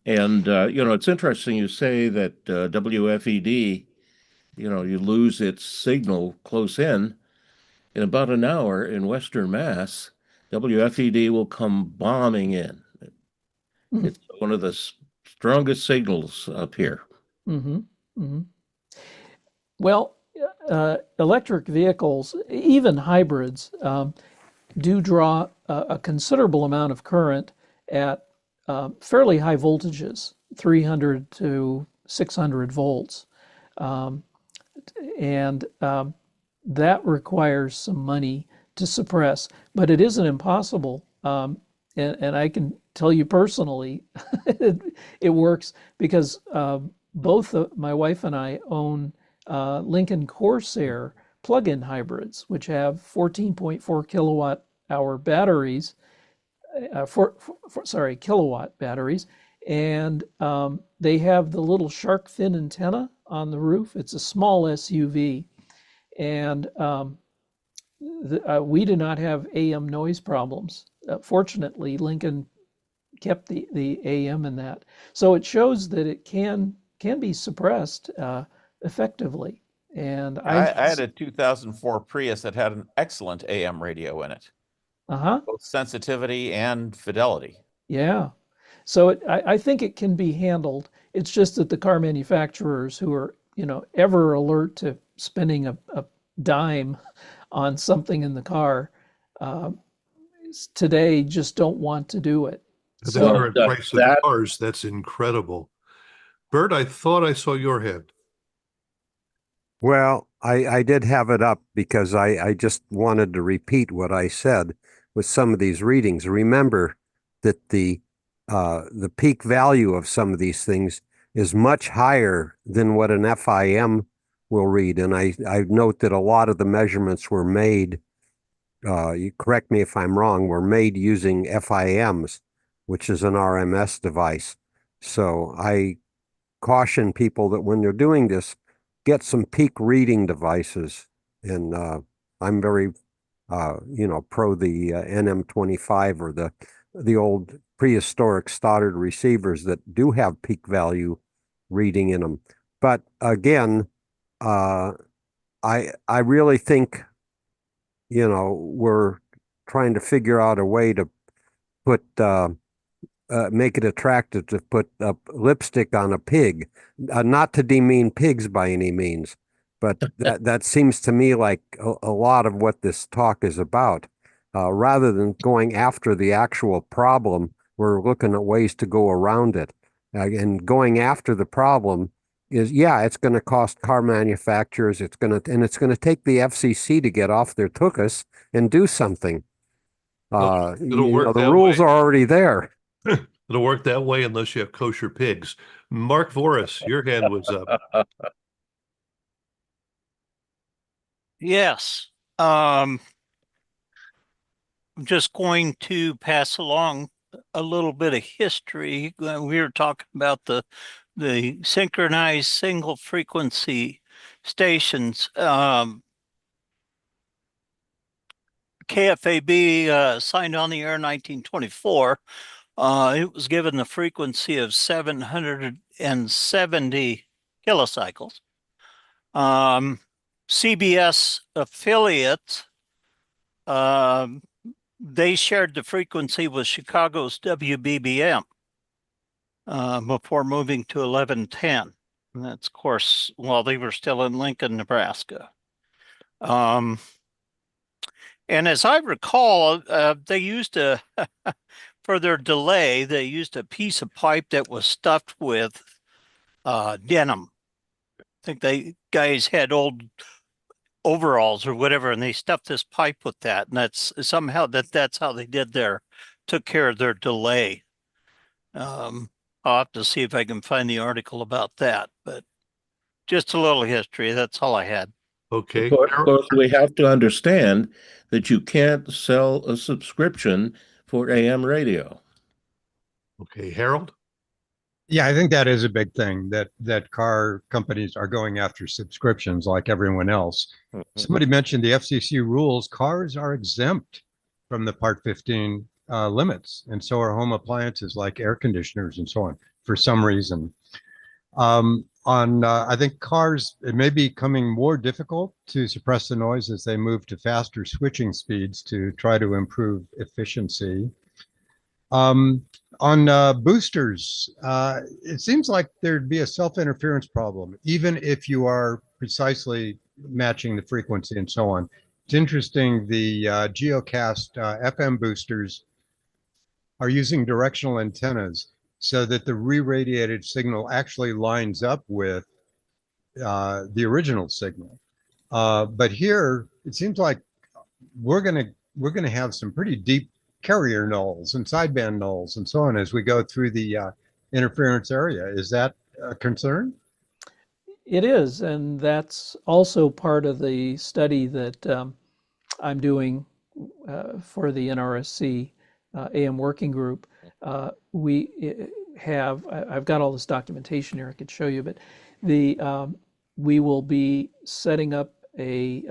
And, it's interesting you say that WFED, you lose its signal close in. In about an hour in Western Mass, WFED will come bombing in. Mhm. It's one of the strongest signals up here. Mm-hmm. Mm-hmm. Well, electric vehicles, even hybrids, do draw a considerable amount of current at fairly high voltages, 300 to 600 volts. And that requires some money to suppress, but it isn't impossible. And I can tell you personally, it works because both my wife and I own Lincoln Corsair plug-in hybrids, which have 14.4 kilowatt hour batteries, kilowatt batteries, and they have the little shark fin antenna on the roof. It's a small SUV, and we do not have AM noise problems. Fortunately, Lincoln kept the AM in that, so it shows that it can be suppressed effectively. And I had a 2004 Prius that had an excellent AM radio in it, uh-huh. both sensitivity and fidelity. Yeah. So I think it can be handled. It's just that the car manufacturers, who are, ever alert to spending a dime on something in the car, today just don't want to do it. At So the current price of cars, that's incredible. Bert, I thought I saw your hand. Well, I did have it up because I just wanted to repeat what I said with some of these readings. Remember that the peak value of some of these things is much higher than what an FIM will read. And I note that a lot of the measurements were made, you correct me if I'm wrong, were made using FIMs, which is an RMS device. So I caution people that when they're doing this, get some peak reading devices. And I'm very, pro the NM25 or the old prehistoric Stoddard receivers that do have peak value reading in them. But again, uh, I really think, we're trying to figure out a way to put make it attractive to put lipstick on a pig. Not to demean pigs by any means, but that seems to me like a lot of what this talk is about. Rather than going after the actual problem, we're looking at ways to go around it. And going after the problem is, yeah, it's going to cost car manufacturers. It's going to take the FCC to get off their tuchus and do something. It'll work The that rules way. are already there. It'll work that way unless you have kosher pigs. Mark Voris, your hand was up. Yes. I'm just going to pass along a little bit of history. We were talking about the synchronized single frequency stations. KFAB signed on the air in 1924. It was given the frequency of 770 kilocycles. CBS affiliates, they shared the frequency with Chicago's WBBM before moving to 1110. And that's, of course, while they were still in Lincoln, Nebraska. And as I recall, they used for their delay, they used a piece of pipe that was stuffed with denim. I think they guys had old overalls or whatever, and they stuffed this pipe with that. And that's somehow that's how they took care of their delay. I'll have to see if I can find the article about that, but just a little history. That's all I had. Okay. Of course, we have to understand that you can't sell a subscription for AM radio. Okay, Harold? Yeah, I think that is a big thing that car companies are going after subscriptions like everyone else. Somebody mentioned the FCC rules. Cars are exempt from the Part 15 limits, and so are home appliances like air conditioners and so on for some reason. I think cars, it may be becoming more difficult to suppress the noise as they move to faster switching speeds to try to improve efficiency. On boosters, it seems like there'd be a self-interference problem, even if you are precisely matching the frequency and so on. It's interesting, the Geocast FM boosters are using directional antennas so that the re-radiated signal actually lines up with the original signal. But here, it seems like we're gonna have some pretty deep carrier nulls and sideband nulls and so on as we go through the interference area. Is that a concern? It is, and that's also part of the study that I'm doing for the NRSC AM working group. I've got all this documentation here I could show you, but we will be setting up a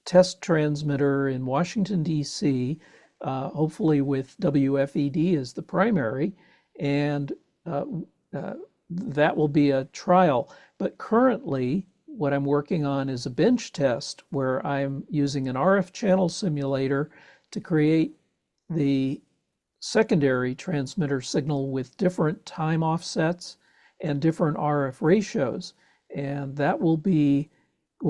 test transmitter in Washington, D.C., hopefully with WFED as the primary, and that will be a trial. But currently, what I'm working on is a bench test where I'm using an RF channel simulator to create the secondary transmitter signal with different time offsets and different RF ratios. And that will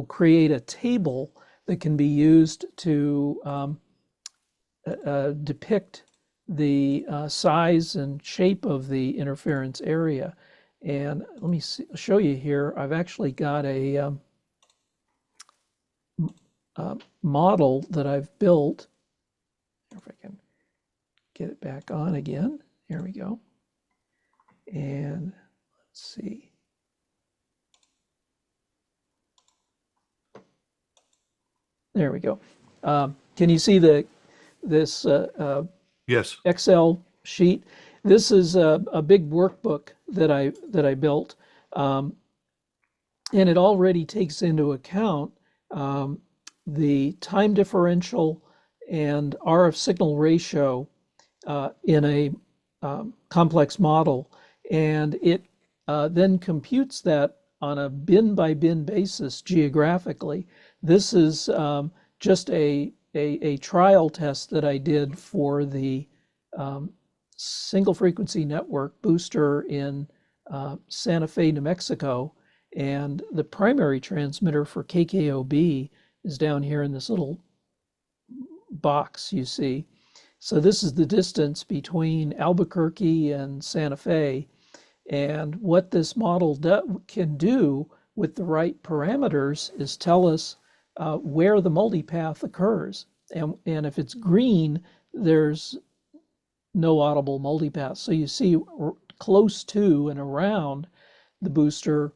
create a table that can be used to depict the size and shape of the interference area. And let me show you here. I've actually got a model that I've built. If I can get it back on again. Here we go. And let's see. There we go. Can you see this Yes. Excel sheet? This is a big workbook that I built, and it already takes into account the time differential and RF signal ratio in a complex model, and it then computes that on a bin by bin basis geographically. This is just a trial test that I did for the single frequency network booster in Santa Fe, New Mexico. And the primary transmitter for KKOB is down here in this little box you see. So this is the distance between Albuquerque and Santa Fe. And what this model can do with the right parameters is tell us where the multipath occurs. And if it's green, there's no audible multipath. So you see close to and around the booster,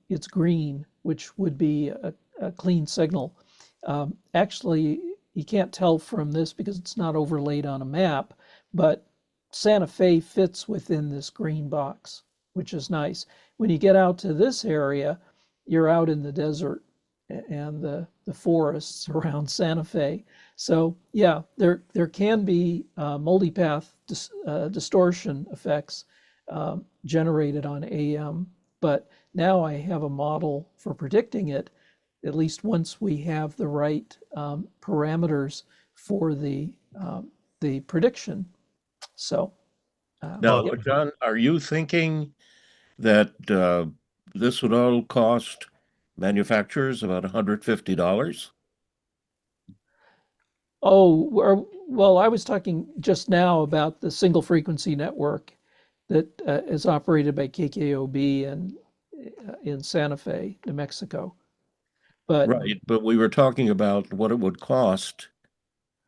it's green, which would be a clean signal. Actually, you can't tell from this because it's not overlaid on a map, but Santa Fe fits within this green box, which is nice. When you get out to this area, you're out in the desert and the forests around Santa Fe. So yeah, there can be multipath distortion effects generated on AM, but now I have a model for predicting it, at least once we have the right parameters for the prediction. So Now, yeah. John, are you thinking that this would all cost manufacturers about $150? Oh, well, I was talking just now about the single frequency network that is operated by KKOB and in Santa Fe, New Mexico. But Right, but we were talking about what it would cost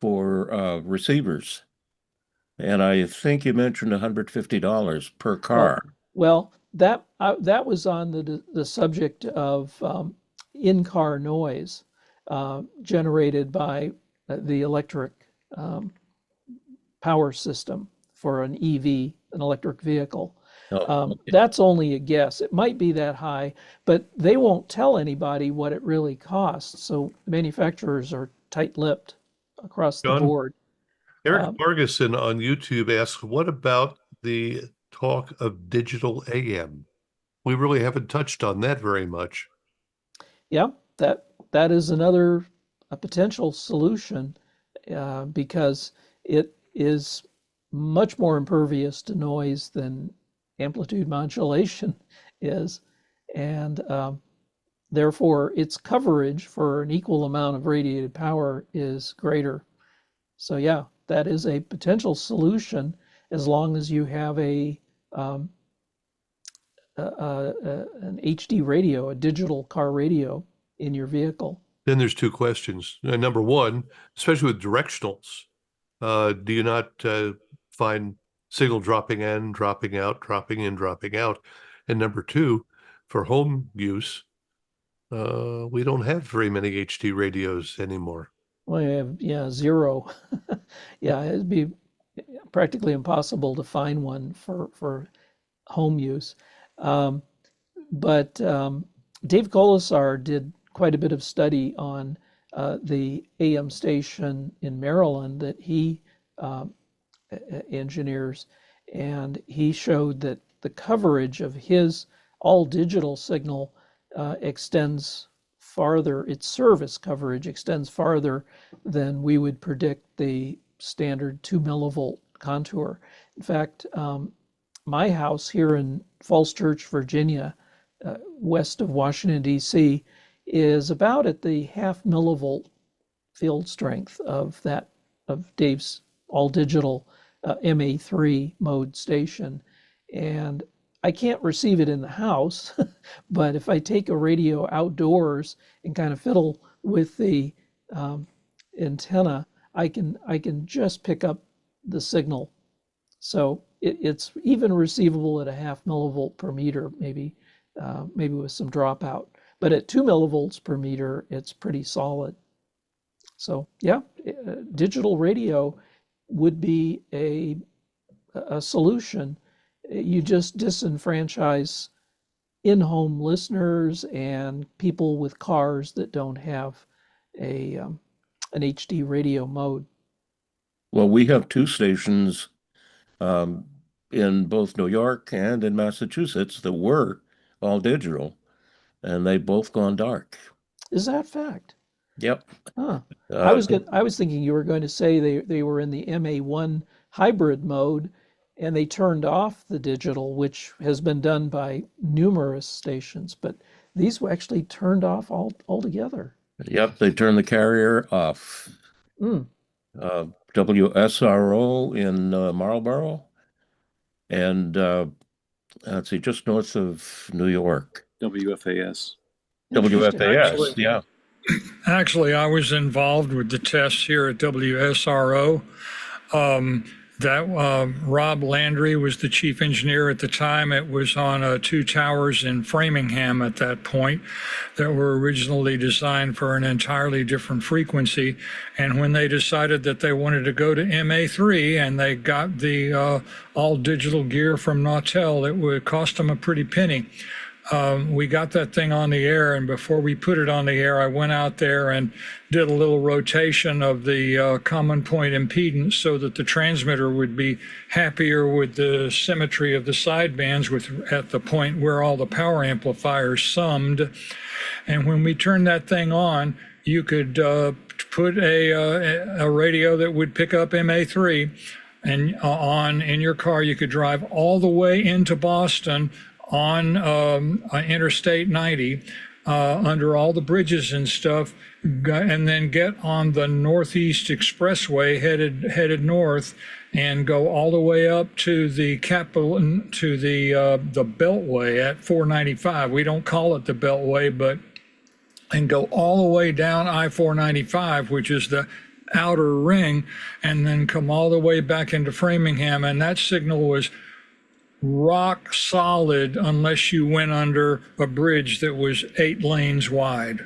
for receivers. And I think you mentioned $150 per car. well, that was on the subject of in-car noise generated by the electric power system for an EV, an electric vehicle. Okay. That's only a guess. It might be that high, but they won't tell anybody what it really costs. So manufacturers are tight-lipped across the John? board. Eric Marguson on YouTube asks, what about the talk of digital AM? We really haven't touched on that very much. Yeah, that is another a potential solution because it is much more impervious to noise than amplitude modulation is, and therefore its coverage for an equal amount of radiated power is greater. So yeah, that is a potential solution as long as you have an HD radio, a digital car radio in your vehicle. Then there's two questions. Number one, especially with directionals, do you not find signal dropping in, dropping out, dropping in, dropping out? And number two, for home use, we don't have very many HD radios anymore. Well, you have zero. Yeah, it'd be practically impossible to find one for home use. But Dave Colasar did quite a bit of study on the AM station in Maryland that he engineers, and he showed that the coverage of his all digital signal extends farther, its service coverage extends farther than we would predict the standard 2 millivolt contour. In fact, my house here in Falls Church, Virginia, west of Washington, D.C., is about at the 0.5 millivolt field strength of Dave's all digital MA3 mode station. And I can't receive it in the house, but if I take a radio outdoors and kind of fiddle with the antenna, I can just pick up the signal. So it's even receivable at a 0.5 millivolt per meter, maybe with some dropout. But at 2 millivolts per meter, it's pretty solid. So yeah, digital radio would be a solution. You just disenfranchise in-home listeners and people with cars that don't have an HD radio mode. Well, we have two stations in both New York and in Massachusetts that were all digital, and they've both gone dark. Is that fact? Yep. Huh. I was thinking you were going to say they were in the MA1 hybrid mode and they turned off the digital, which has been done by numerous stations, but these were actually turned off altogether. Yep, they turned the carrier off. Mm. WSRO in Marlborough, and let's see, just north of New York. WFAS. WFAS, yeah. Actually, I was involved with the tests here at WSRO. Rob Landry was the chief engineer at the time. It was on 2 towers in Framingham at that point that were originally designed for an entirely different frequency. And when they decided that they wanted to go to MA3 and they got the all digital gear from Nautel, it would cost them a pretty penny. We got that thing on the air, and before we put it on the air, I went out there and did a little rotation of the common point impedance so that the transmitter would be happier with the symmetry of the sidebands at the point where all the power amplifiers summed. And when we turned that thing on, you could put a radio that would pick up MA3 and on in your car. You could drive all the way into Boston on Interstate 90 under all the bridges and stuff, and then get on the Northeast Expressway headed north and go all the way up to the the Beltway at 495. We don't call it the Beltway, and go all the way down I-495, which is the outer ring, and then come all the way back into Framingham. And that signal was rock solid unless you went under a bridge that was 8 lanes wide.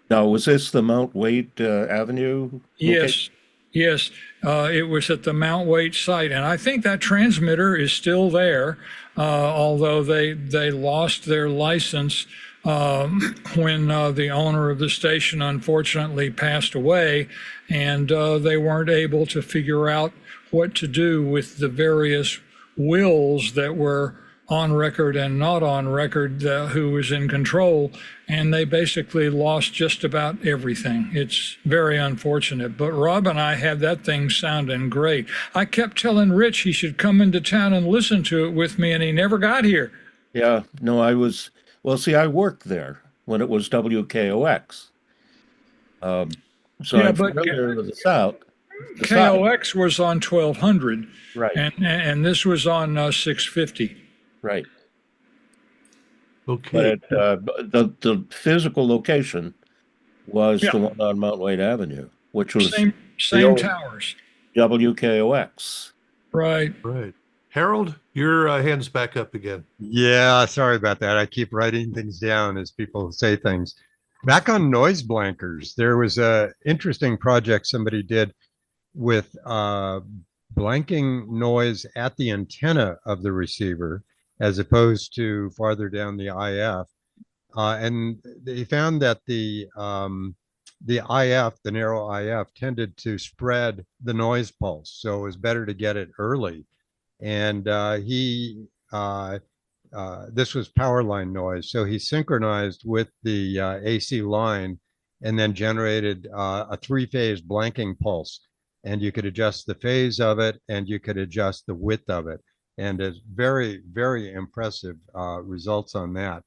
Now, was this the Mount Wait Avenue? Yes, yes. It was at the Mount Wait site, and I think that transmitter is still there, although they lost their license when the owner of the station unfortunately passed away, and they weren't able to figure out what to do with the various wills that were on record and not on record, who was in control, and they basically lost just about everything. It's very unfortunate, but Rob and I had that thing sounding great. I kept telling Rich he should come into town and listen to it with me, and he never got here. Yeah, no, I worked there when it was WKOX. So Yeah, I'm but familiar with the South. KOX was on 1200, Right. and this was on 650. Right. Okay. But the physical location was Yeah. the one on Mount Wait Avenue, which was Same old towers. WKOX. Right. Right. Harold, your hand's back up again. Yeah, sorry about that. I keep writing things down as people say things. Back on noise blankers, there was a interesting project somebody did with blanking noise at the antenna of the receiver as opposed to farther down the IF. And they found that the IF, the narrow IF, tended to spread the noise pulse. So it was better to get it early. And this was power line noise. So he synchronized with the AC line and then generated a 3-phase blanking pulse. And you could adjust the phase of it and you could adjust the width of it. And it's very, very impressive results on that.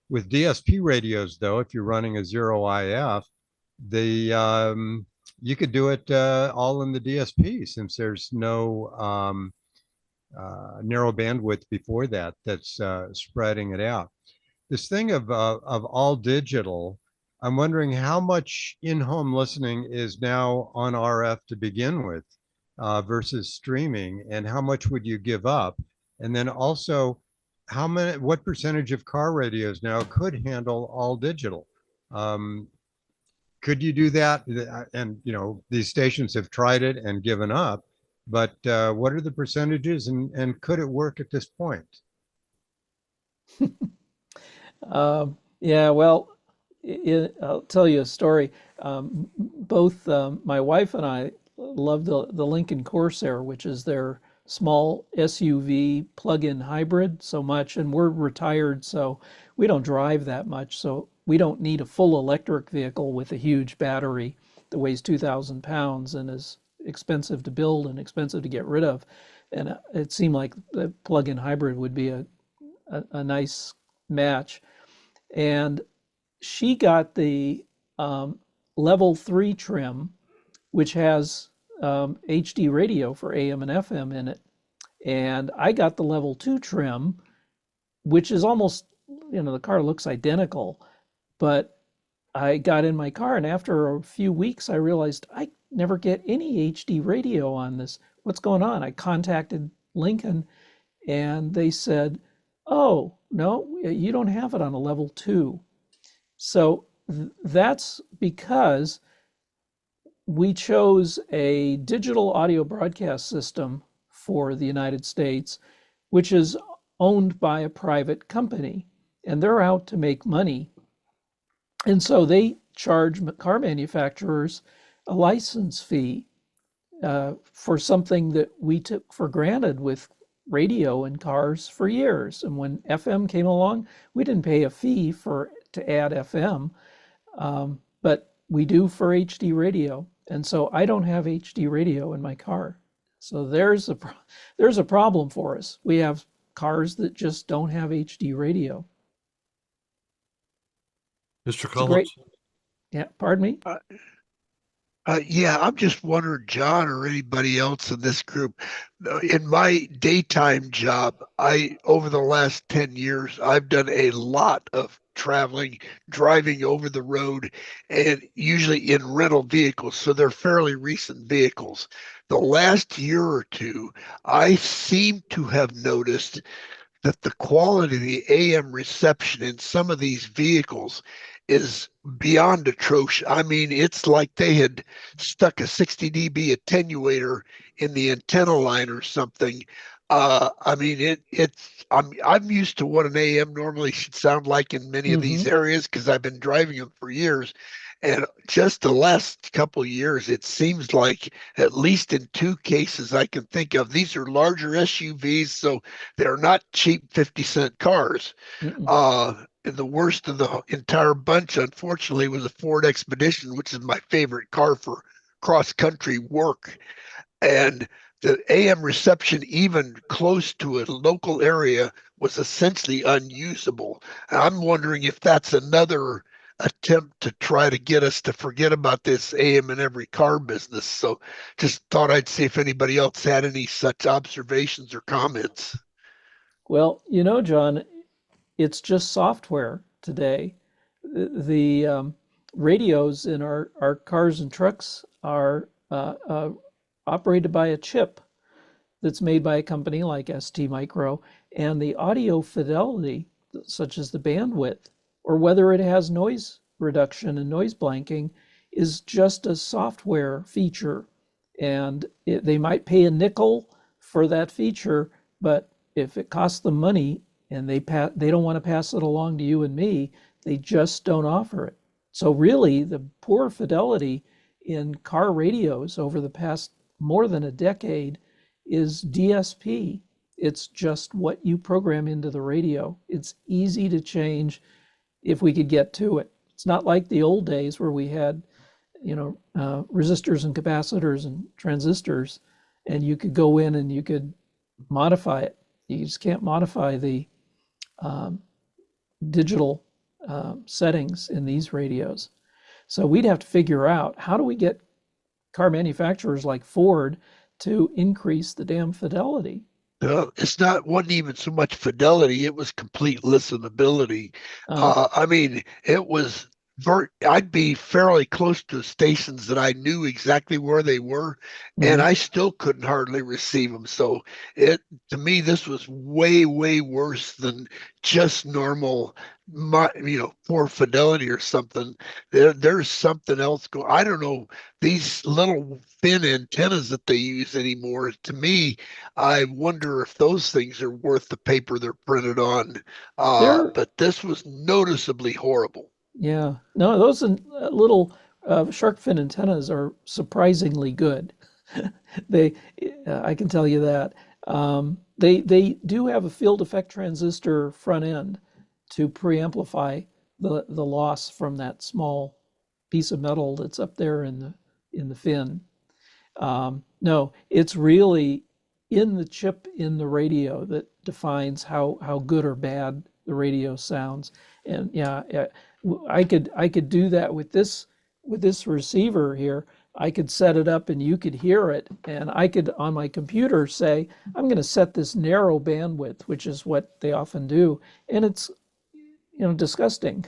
With DSP radios, though, if you're running a 0 IF, you could do it all in the DSP since there's no narrow bandwidth before that's spreading it out. This thing of all digital, I'm wondering how much in-home listening is now on RF to begin with versus streaming, and how much would you give up? And then also, what percentage of car radios now could handle all digital? Um, could you do that? And these stations have tried it and given up, but what are the percentages, and could it work at this point? Yeah, well, I'll tell you a story. Both my wife and I love the Lincoln Corsair, which is their small SUV plug-in hybrid, so much, and we're retired, so we don't drive that much, so we don't need a full electric vehicle with a huge battery that weighs 2,000 pounds and is expensive to build and expensive to get rid of. And it seemed like the plug-in hybrid would be a nice match. And she got the level 3 trim, which has HD radio for AM and FM in it. And I got the level 2 trim, which is almost, the car looks identical. But I got in my car, and after a few weeks, I realized I never get any HD radio on this. What's going on? I contacted Lincoln, and they said, oh, no, you don't have it on a level 2. So that's because we chose a digital audio broadcast system for the United States, which is owned by a private company, and they're out to make money. And so they charge car manufacturers a license fee for something that we took for granted with radio in cars for years. And when FM came along, we didn't pay a fee to add FM, but we do for HD radio. And so I don't have HD radio in my car. So there's a problem for us. We have cars that just don't have HD radio. Mr. It's a great, Collins? yeah, pardon me? Yeah, I'm just wondering, John or anybody else in this group, in my daytime job, over the last 10 years, I've done a lot of traveling, driving over the road, and usually in rental vehicles. So they're fairly recent vehicles. The last year or two, I seem to have noticed that the quality of the AM reception in some of these vehicles is beyond atrocious. I mean, it's like they had stuck a 60 dB attenuator in the antenna line or something. I mean, I'm used to what an AM normally should sound like in many of these areas because I've been driving them for years. And just the last couple of years, it seems like, at least in 2 cases I can think of, these are larger SUVs, so they're not cheap 50-cent cars. And the worst of the entire bunch, unfortunately, was a Ford Expedition, which is my favorite car for cross-country work. And the AM reception, even close to a local area, was essentially unusable. And I'm wondering if that's another attempt to try to get us to forget about this AM in every car business. So just thought I'd see if anybody else had any such observations or comments. Well, John, it's just software today. The radios in our cars and trucks are operated by a chip that's made by a company like ST Micro, and the audio fidelity, such as the bandwidth, or whether it has noise reduction and noise blanking, is just a software feature. And they might pay a nickel for that feature, but if it costs them money and they don't want to pass it along to you and me, they just don't offer it. So really, the poor fidelity in car radios over the past more than a decade is DSP. It's just what you program into the radio. It's easy to change if we could get to it. It's not like the old days where we had, resistors and capacitors and transistors, and you could go in and you could modify it. You just can't modify the digital settings in these radios. So we'd have to figure out, how do we get car manufacturers like Ford to increase the damn fidelity? Wasn't even so much fidelity, it was complete listenability. I mean, it was I'd be fairly close to stations that I knew exactly where they were, and Mhm. I still couldn't hardly receive them. So it to me, this was way, way worse than just normal, poor fidelity or something. There's something else going. I don't know these little thin antennas that they use anymore. To me, I wonder if those things are worth the paper they're printed on. They're But this was noticeably horrible. Yeah, no, those little shark fin antennas are surprisingly good. They, I can tell you that. They do have a field effect transistor front end to preamplify the loss from that small piece of metal that's up there in the fin. No, it's really in the chip in the radio that defines how good or bad the radio sounds. And yeah, I could do that with this receiver here. I could set it up and you could hear it, and I could on my computer say I'm going to set this narrow bandwidth, which is what they often do, and it's disgusting.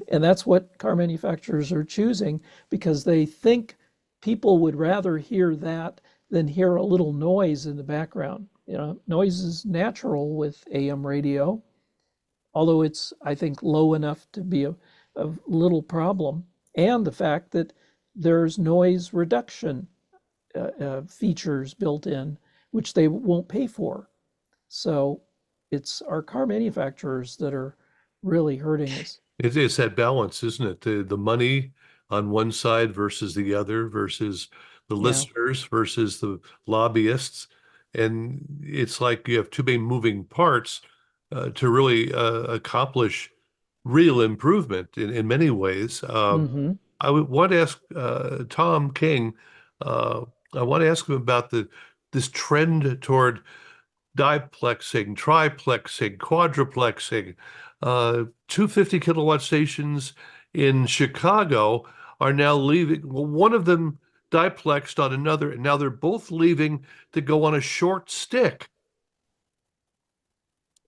And that's what car manufacturers are choosing because they think people would rather hear that than hear a little noise in the background. Noise is natural with AM radio, although it's, I think, low enough to be a little problem. And the fact that there's noise reduction features built in, which they won't pay for. So it's our car manufacturers that are really hurting us. It's that balance, isn't it? The money on one side versus the other, versus the Yeah. listeners versus the lobbyists. And it's like you have too many moving parts to really accomplish real improvement in many ways. Mm-hmm. I would want to ask Tom King, uh, I want to ask him about this trend toward diplexing, triplexing, quadruplexing. 250 kilowatt stations in Chicago are now leaving. Well, one of them diplexed on another, and now they're both leaving to go on a short stick.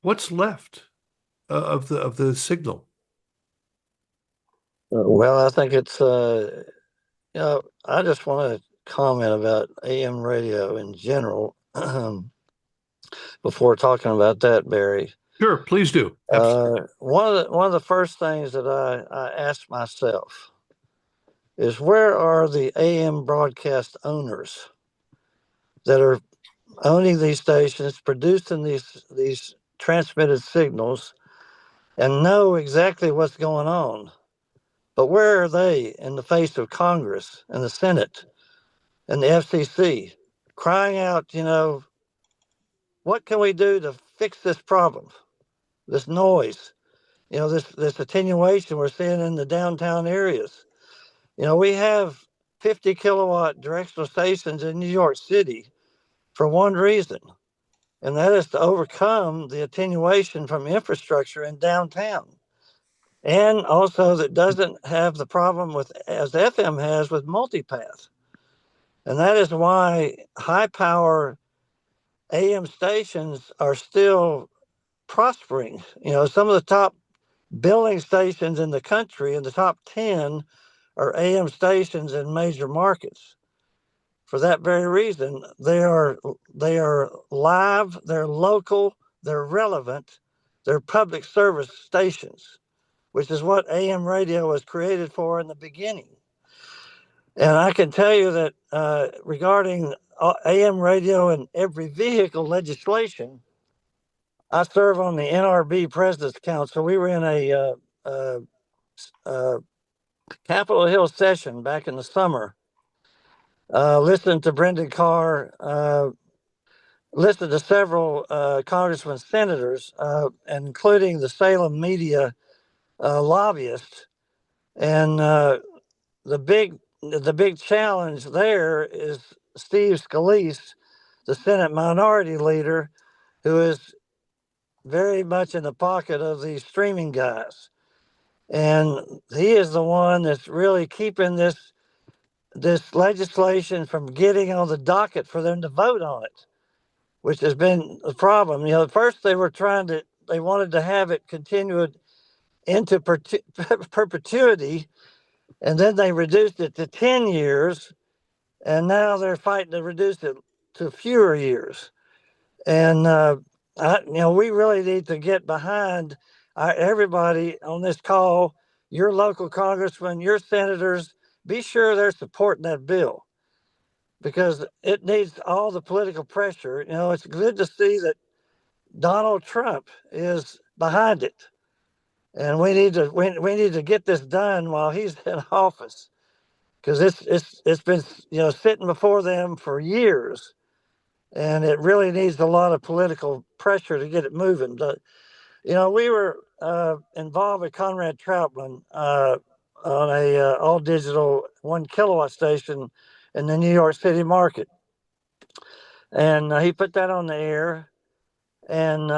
What's left of the signal? Well, I think it's, I just want to comment about AM radio in general before talking about that, Barry. Sure, please do. Absolutely. One of the first things that I asked myself is where are the AM broadcast owners that are owning these stations, producing these transmitted signals, and know exactly what's going on? But where are they in the face of Congress and the Senate and the FCC crying out, what can we do to fix this problem, this noise, this attenuation we're seeing in the downtown areas? We have 50 kilowatt directional stations in New York City for one reason, and that is to overcome the attenuation from infrastructure in downtown. And also that doesn't have the problem with, as FM has, with multipath. And that is why high power AM stations are still prospering. Some of the top billing stations in the country, in the top 10, are AM stations in major markets. For that very reason, they are live, they're local, they're relevant, they're public service stations, which is what AM radio was created for in the beginning. And I can tell you that regarding AM radio and every vehicle legislation, I serve on the NRB President's Council. We were in a Capitol Hill session back in the summer, listening to Brendan Carr, listened to several congressmen, senators, including the Salem media lobbyists. And the big challenge there is Steve Scalise, the Senate Minority Leader, who is very much in the pocket of these streaming guys. And he is the one that's really keeping this legislation from getting on the docket for them to vote on it, which has been a problem. At first they wanted to have it continued into perpetuity, and then they reduced it to 10 years, and now they're fighting to reduce it to fewer years. And we really need to get behind everybody on this call, your local congressmen, your senators. Be sure they're supporting that bill, because it needs all the political pressure. It's good to see that Donald Trump is behind it, and we need to get this done while he's in office, because it's been sitting before them for years, and it really needs a lot of political pressure to get it moving. But we were involved with Conrad Troutman on a all digital 1 kilowatt station in the New York City market, and he put that on the air, and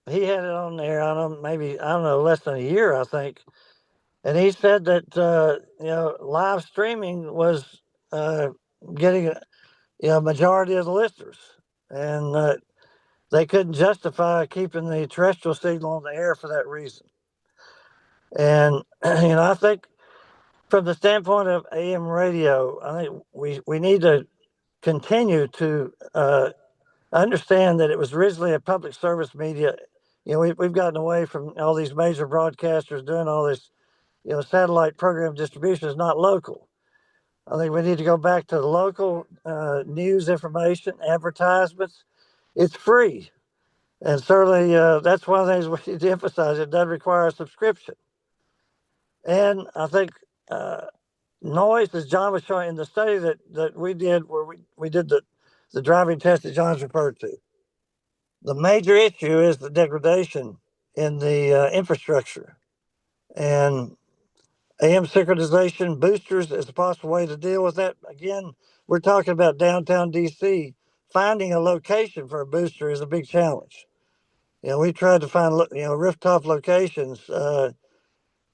he had it on there, I don't know, less than a year, I think. And he said that, live streaming was getting, a majority of the listeners. And they couldn't justify keeping the terrestrial signal on the air for that reason. And, I think from the standpoint of AM radio, I think we need to continue to understand that it was originally a public service media. We've gotten away from all these major broadcasters doing all this, satellite program distribution is not local. I think we need to go back to the local news information, advertisements. It's free. And certainly that's one of the things we need to emphasize. It doesn't require a subscription. And I think noise, as John was showing in the study that we did, where we did the driving test that John's referred to, the major issue is the degradation in the infrastructure. And AM synchronization boosters is a possible way to deal with that. Again, we're talking about downtown DC. Finding a location for a booster is a big challenge. We tried to find, rooftop locations.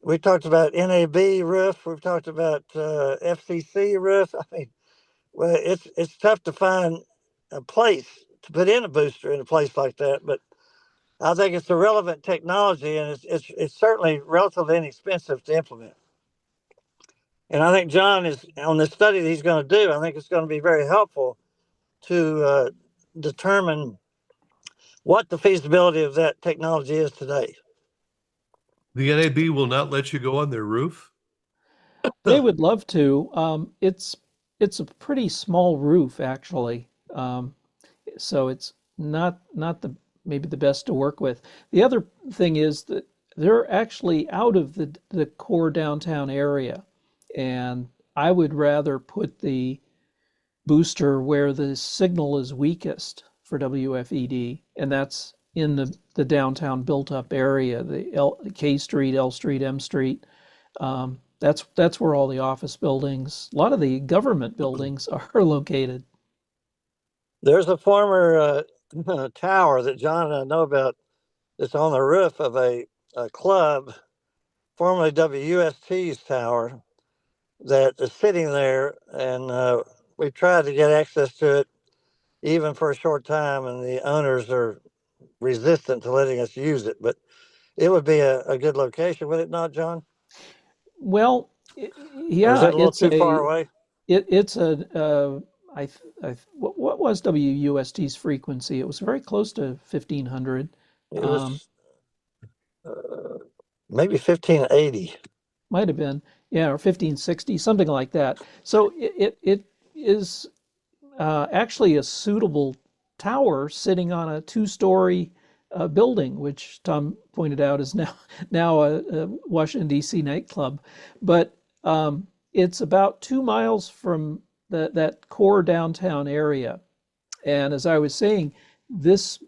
We talked about NAB roof. We've talked about FCC roof. I mean, well, it's tough to find a place to put in a booster in a place like that. But I think it's a relevant technology, and it's certainly relatively inexpensive to implement. And I think John is on this study that he's going to do. I think it's going to be very helpful to determine what the feasibility of that technology is today. The NAB will not let you go on their roof? They would love to. It's a pretty small roof, actually, so it's not maybe the best to work with. The other thing is that they're actually out of the core downtown area, and I would rather put the booster where the signal is weakest for WFED, and that's in the downtown built-up area, the K Street, L Street, M Street. That's where all the office buildings, a lot of the government buildings are located. There's a former tower that John and I know about that's on the roof of a club, formerly WUST's tower, that is sitting there, and we've tried to get access to it even for a short time, and the owners are resistant to letting us use it. But it would be a good location, would it not, John? Well, Or is yeah, it a little too far away? It's what was WUST's frequency? It was very close to 1500. It was maybe 1580. Might have been, yeah, or 1560, something like that. So it is actually a suitable tower sitting on a 2-story building, which Tom pointed out is now a Washington D.C. nightclub. But it's about 2 miles from that core downtown area. And as I was saying, this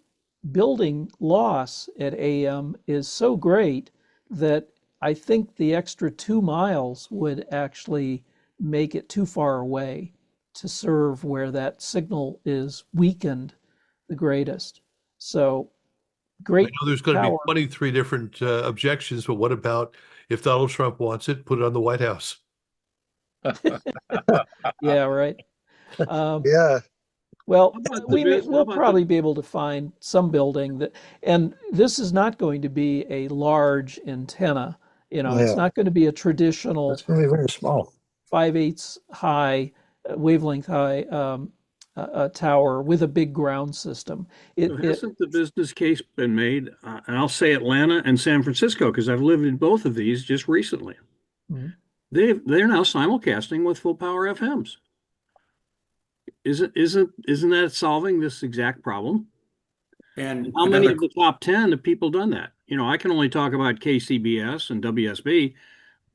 building loss at AM is so great that I think the extra 2 miles would actually make it too far away to serve where that signal is weakened the greatest. So great. I know there's going to be tower. 23 different objections, but what about if Donald Trump wants it, put it on the White House? Yeah, right. Yeah. Well, about the how we'll about probably be able to find some building that, and this is not going to be a large antenna. You know, it's Yeah, not going to be a traditional it's going to be very small. 5/8 high, wavelength high tower with a big ground system. So hasn't the business case been made? And I'll say Atlanta and San Francisco because I've lived in both of these just recently. Mhm. They're now simulcasting with full power FMs. Isn't that solving this exact problem? And How many of the top 10 have people done that? You know, I can only talk about KCBS and WSB,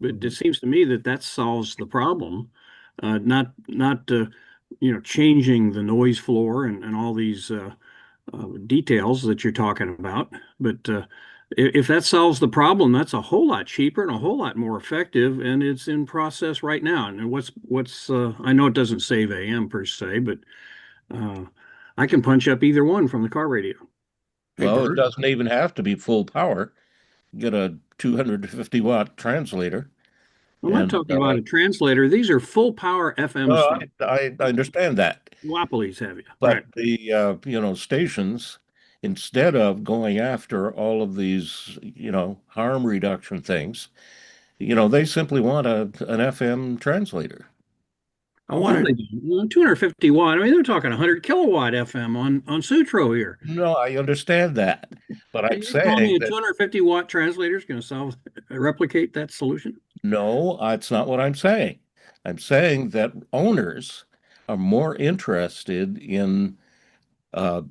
but it seems to me that that solves the problem, not you know, changing the noise floor and all these details that you're talking about. But if that solves the problem, that's a whole lot cheaper and a whole lot more effective, and it's in process right now. And what's I know it doesn't save AM per se, but uh, I can punch up either one from the car radio. Hey, Well, it Bert, doesn't even have to be full power. Get a 250-watt translator. I'm not And talking about a translator. These are full power FMs from I understand that. duopolies, have you? But Right. the stations, instead of going after all of these, harm reduction things, they simply want an FM translator. I want to 250 watt. I mean, they're talking 100 kilowatt FM on Sutro here. No, I understand that, but I'm You telling me saying a that 250 watt translator is going to replicate that solution? no, that's not what I'm saying. I'm saying that owners are more interested in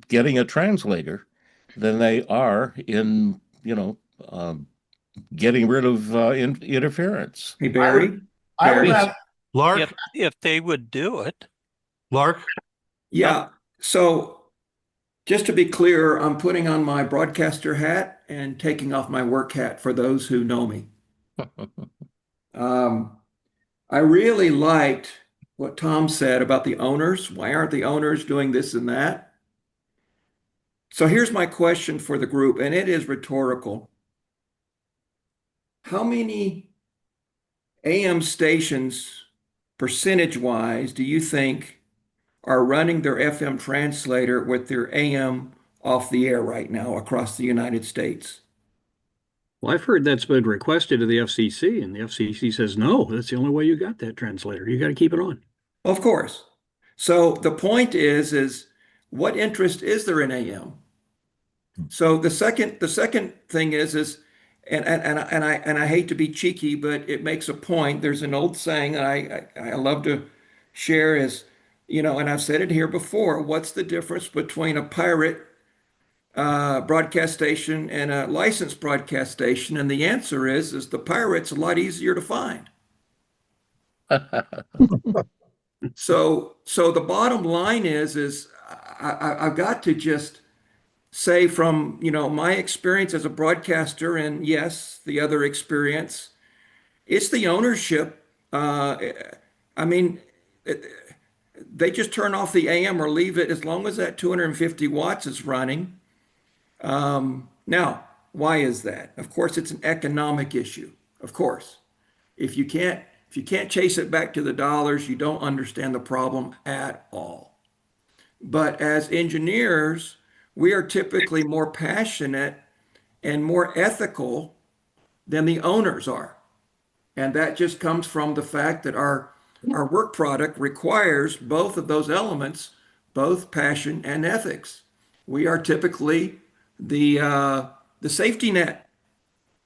getting a translator than they are in, getting rid of interference. Hey, Barry. Barry. Lark, If they would do it. Lark, Yeah. So just to be clear, I'm putting on my broadcaster hat and taking off my work hat for those who know me. I really liked what Tom said about the owners. Why aren't the owners doing this and that? So here's my question for the group, and it is rhetorical. How many AM stations, percentage-wise, do you think are running their FM translator with their AM off the air right now across the United States? Well, I've heard that's been requested to the FCC, and the FCC says no. That's the only way you got that translator. You got to keep it on. Of course. So the point is what interest is there in AM? So the second thing is and I hate to be cheeky, but it makes a point. There's an old saying that I love to share is, and I've said it here before, what's the difference between a pirate broadcast station and a licensed broadcast station? And the answer is the pirate's a lot easier to find. So the bottom line is I've got to just say from, my experience as a broadcaster and yes, the other experience, it's the ownership. I mean, they just turn off the AM or leave it as long as that 250 watts is running. Now, why is that? Of course, it's an economic issue. Of course, if you can't chase it back to the dollars, you don't understand the problem at all. But as engineers, we are typically more passionate and more ethical than the owners are. And that just comes from the fact that our work product requires both of those elements, both passion and ethics. We are typically the safety net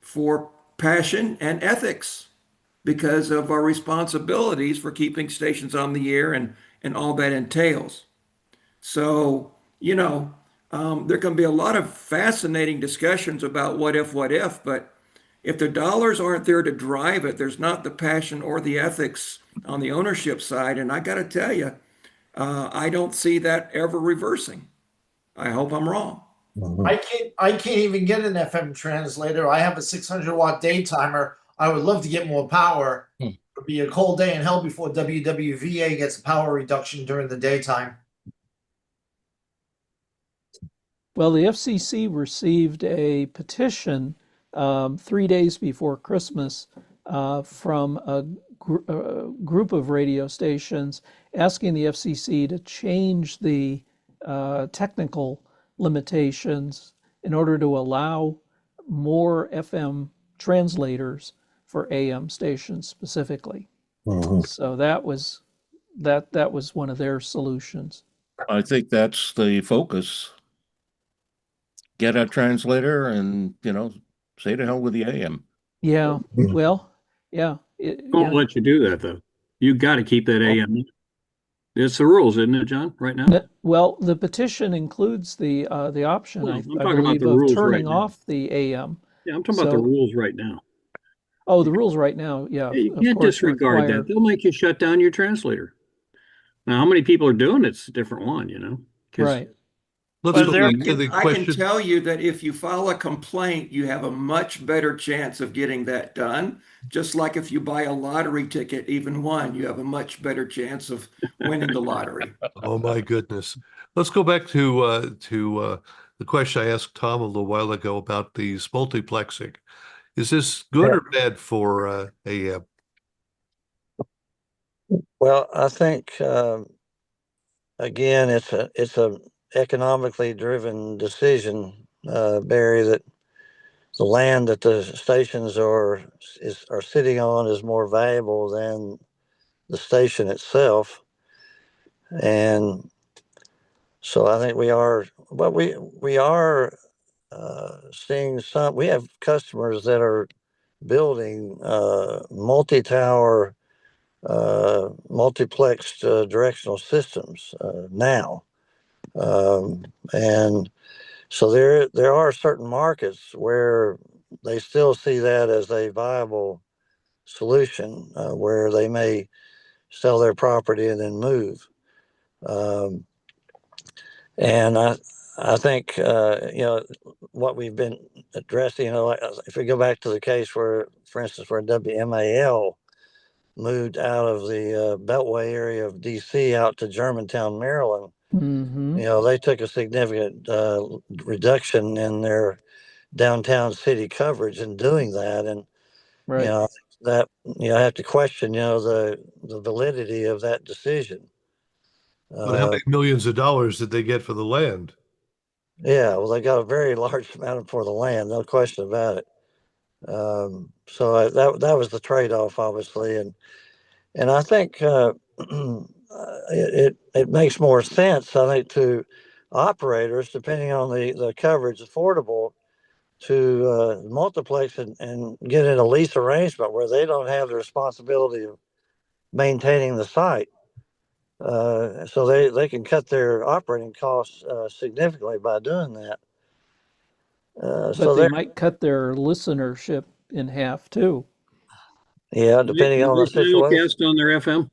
for passion and ethics because of our responsibilities for keeping stations on the air and all that entails. So, there can be a lot of fascinating discussions about what if, but if the dollars aren't there to drive it, there's not the passion or the ethics on the ownership side. And I got to tell you, I don't see that ever reversing. I hope I'm wrong. I can't even get an FM translator. I have a 600-watt day timer. I would love to get more power. It would be a cold day in hell before WWVA gets a power reduction during the daytime. Well, the FCC received a petition 3 days before Christmas from a group of radio stations asking the FCC to change the technical limitations in order to allow more FM translators for AM stations specifically. So that was one of their solutions. I think that's the focus. Get a translator and, say to hell with the AM. Yeah, well, yeah. Won't let you do that though. You got to keep that AM. It's the rules, isn't it, John? Right now. Well, the petition includes the option, Well, I I'm talking about believe, the of rules turning right now. off the AM. Yeah, I'm talking about the rules right now. Oh, the rules right now, yeah. Yeah, you can't disregard that. They'll make you shut down your translator. Now, how many people are doing it's a different one, Right. Let's go back to the I question. can tell you that if you file a complaint, you have a much better chance of getting that done. Just like if you buy a lottery ticket, even one, you have a much better chance of winning the lottery. Oh my goodness. Let's go back to the question I asked Tom a little while ago about these multiplexing. Is this good or bad for AM? Well, I think again, it's a economically driven decision, Barry, that the land that the stations are sitting on is more valuable than the station itself. And so I think we are seeing some. We have customers that are building multi-tower, multiplexed directional systems now, and so there are certain markets where they still see that as a viable solution, where they may sell their property and then move. And I think what we've been addressing. Like if we go back to the case where, for instance, where WMAL moved out of the Beltway area of D.C. out to Germantown, Maryland. Mm-hmm. They took a significant reduction in their downtown city coverage in doing that, and right. That I have to question the validity of that decision. But how many millions of dollars did they get for the land? Yeah, well, they got a very large amount for the land, no question about it. So that was the trade-off, obviously, and I think it makes more sense, I think, to operators, depending on the coverage affordable, to multiplex and get in a lease arrangement where they don't have the responsibility of maintaining the site. So they can cut their operating costs significantly by doing that. But they might cut their listenership in half too. Yeah, depending on the situation. Simulcast on their FM?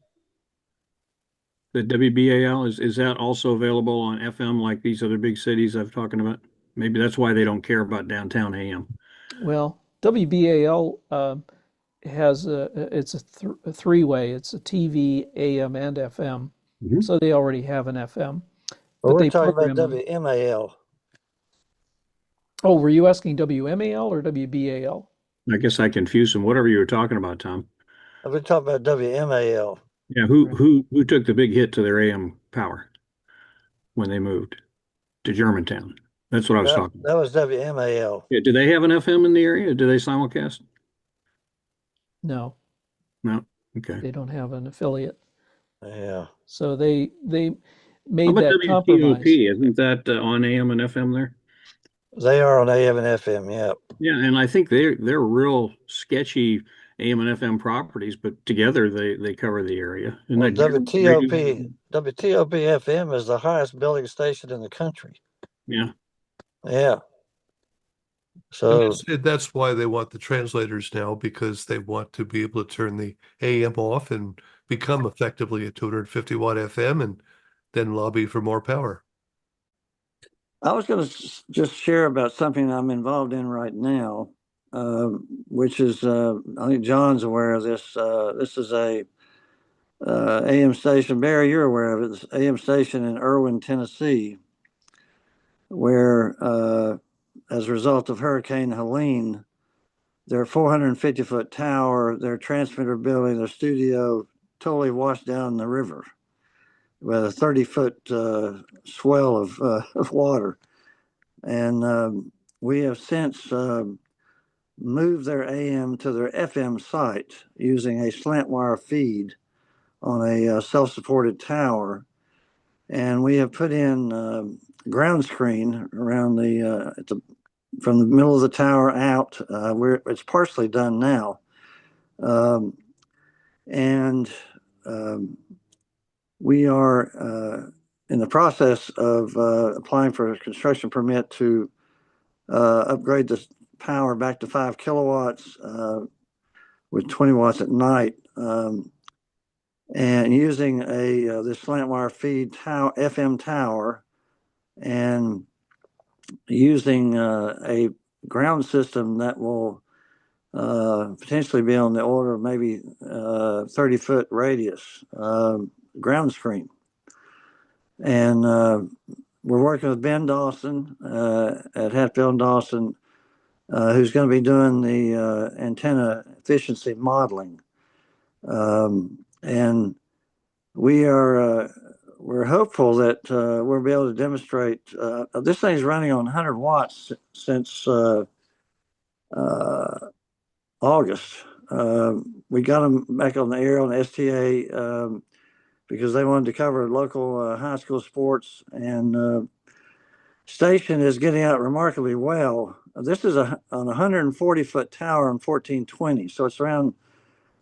The WBAL, is that also available on FM like these other big cities I've talking about? Maybe that's why they don't care about downtown AM. Well, WBAL has it's a three-way. It's a TV, AM, and FM. Mm-hmm. So they already have an FM. Well, we're talking about WMAL. Oh, were you asking WMAL or WBAL? I guess I confused them. Whatever you were talking about, Tom. I've been talking about WMAL. Yeah, who took the big hit to their AM power when they moved to Germantown? That's what I was talking about. That was WMAL. Yeah, do they have an FM in the area? Do they simulcast? No. No. Okay. They don't have an affiliate. Yeah. So they made that compromise. Isn't that on AM and FM there? They are on AM and FM, yeah. Yeah, and I think they're real sketchy AM and FM properties, but together they cover the area. And well, WTOP FM is the highest billing station in the country. Yeah. Yeah. So that's why they want the translators now, because they want to be able to turn the AM off and become effectively a 250 watt FM and then lobby for more power. I was going to just share about something I'm involved in right now, which is, I think John's aware of this. This is a AM station. Barry, you're aware of it. It's AM station in Irwin, Tennessee, where as a result of Hurricane Helene, their 450-foot tower, their transmitter building, their studio totally washed down the river with a 30-foot swell of water. And we have since moved their AM to their FM site using a slant wire feed on a self-supported tower. And we have put in ground screen around from the middle of the tower out. It's partially done now. And we are in the process of applying for a construction permit to upgrade the power back to 5 kilowatts with 20 watts at night, and using this slant wire feed FM tower, and using a ground system that will potentially be on the order of maybe 30-foot radius ground screen. And we're working with Ben Dawson at Hatfield and Dawson, who's going to be doing the antenna efficiency modeling. And we're hopeful that we'll be able to demonstrate. This thing's running on 100 watts since August. We got them back on the air on STA because they wanted to cover local high school sports, and station is getting out remarkably well. This is on a 140-foot tower on 1420, so it's around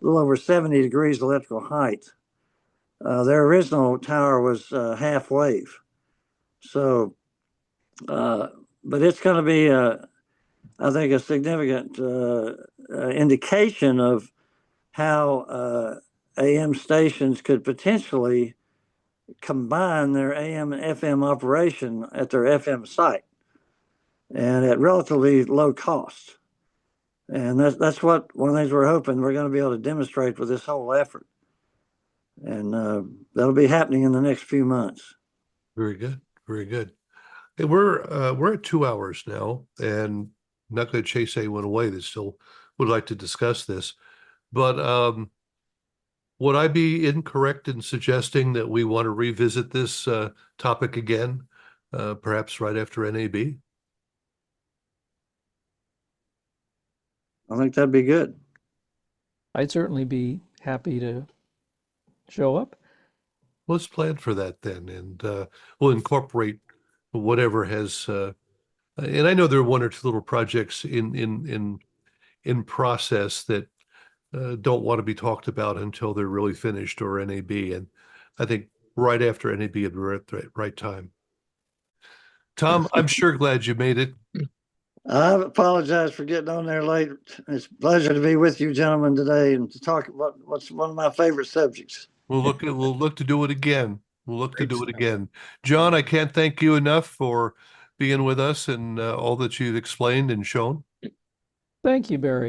a little over 70 degrees electrical height. Their original tower was half wave. So, but it's going to be, I think, a significant indication of how AM stations could potentially combine their AM and FM operation at their FM site, and at relatively low cost. And that's what one of the things we're hoping we're going to be able to demonstrate with this whole effort. And that'll be happening in the next few months. Very good. Very good. Hey, we're at 2 hours now, and I'm not going to chase anyone away that still would like to discuss this. But would I be incorrect in suggesting that we want to revisit this topic again, perhaps right after NAB? I think that'd be good. I'd certainly be happy to show up. Let's plan for that then, and we'll incorporate whatever has. And I know there are one or two little projects in process that don't want to be talked about until they're really finished or NAB, and I think right after NAB would be at the right time. Tom, I'm sure glad you made it. I apologize for getting on there late. It's a pleasure to be with you gentlemen today and to talk about what's one of my favorite subjects. We'll look to do it again. We'll look to do it again. John, I can't thank you enough for being with us and all that you've explained and shown. Thank you, Barry.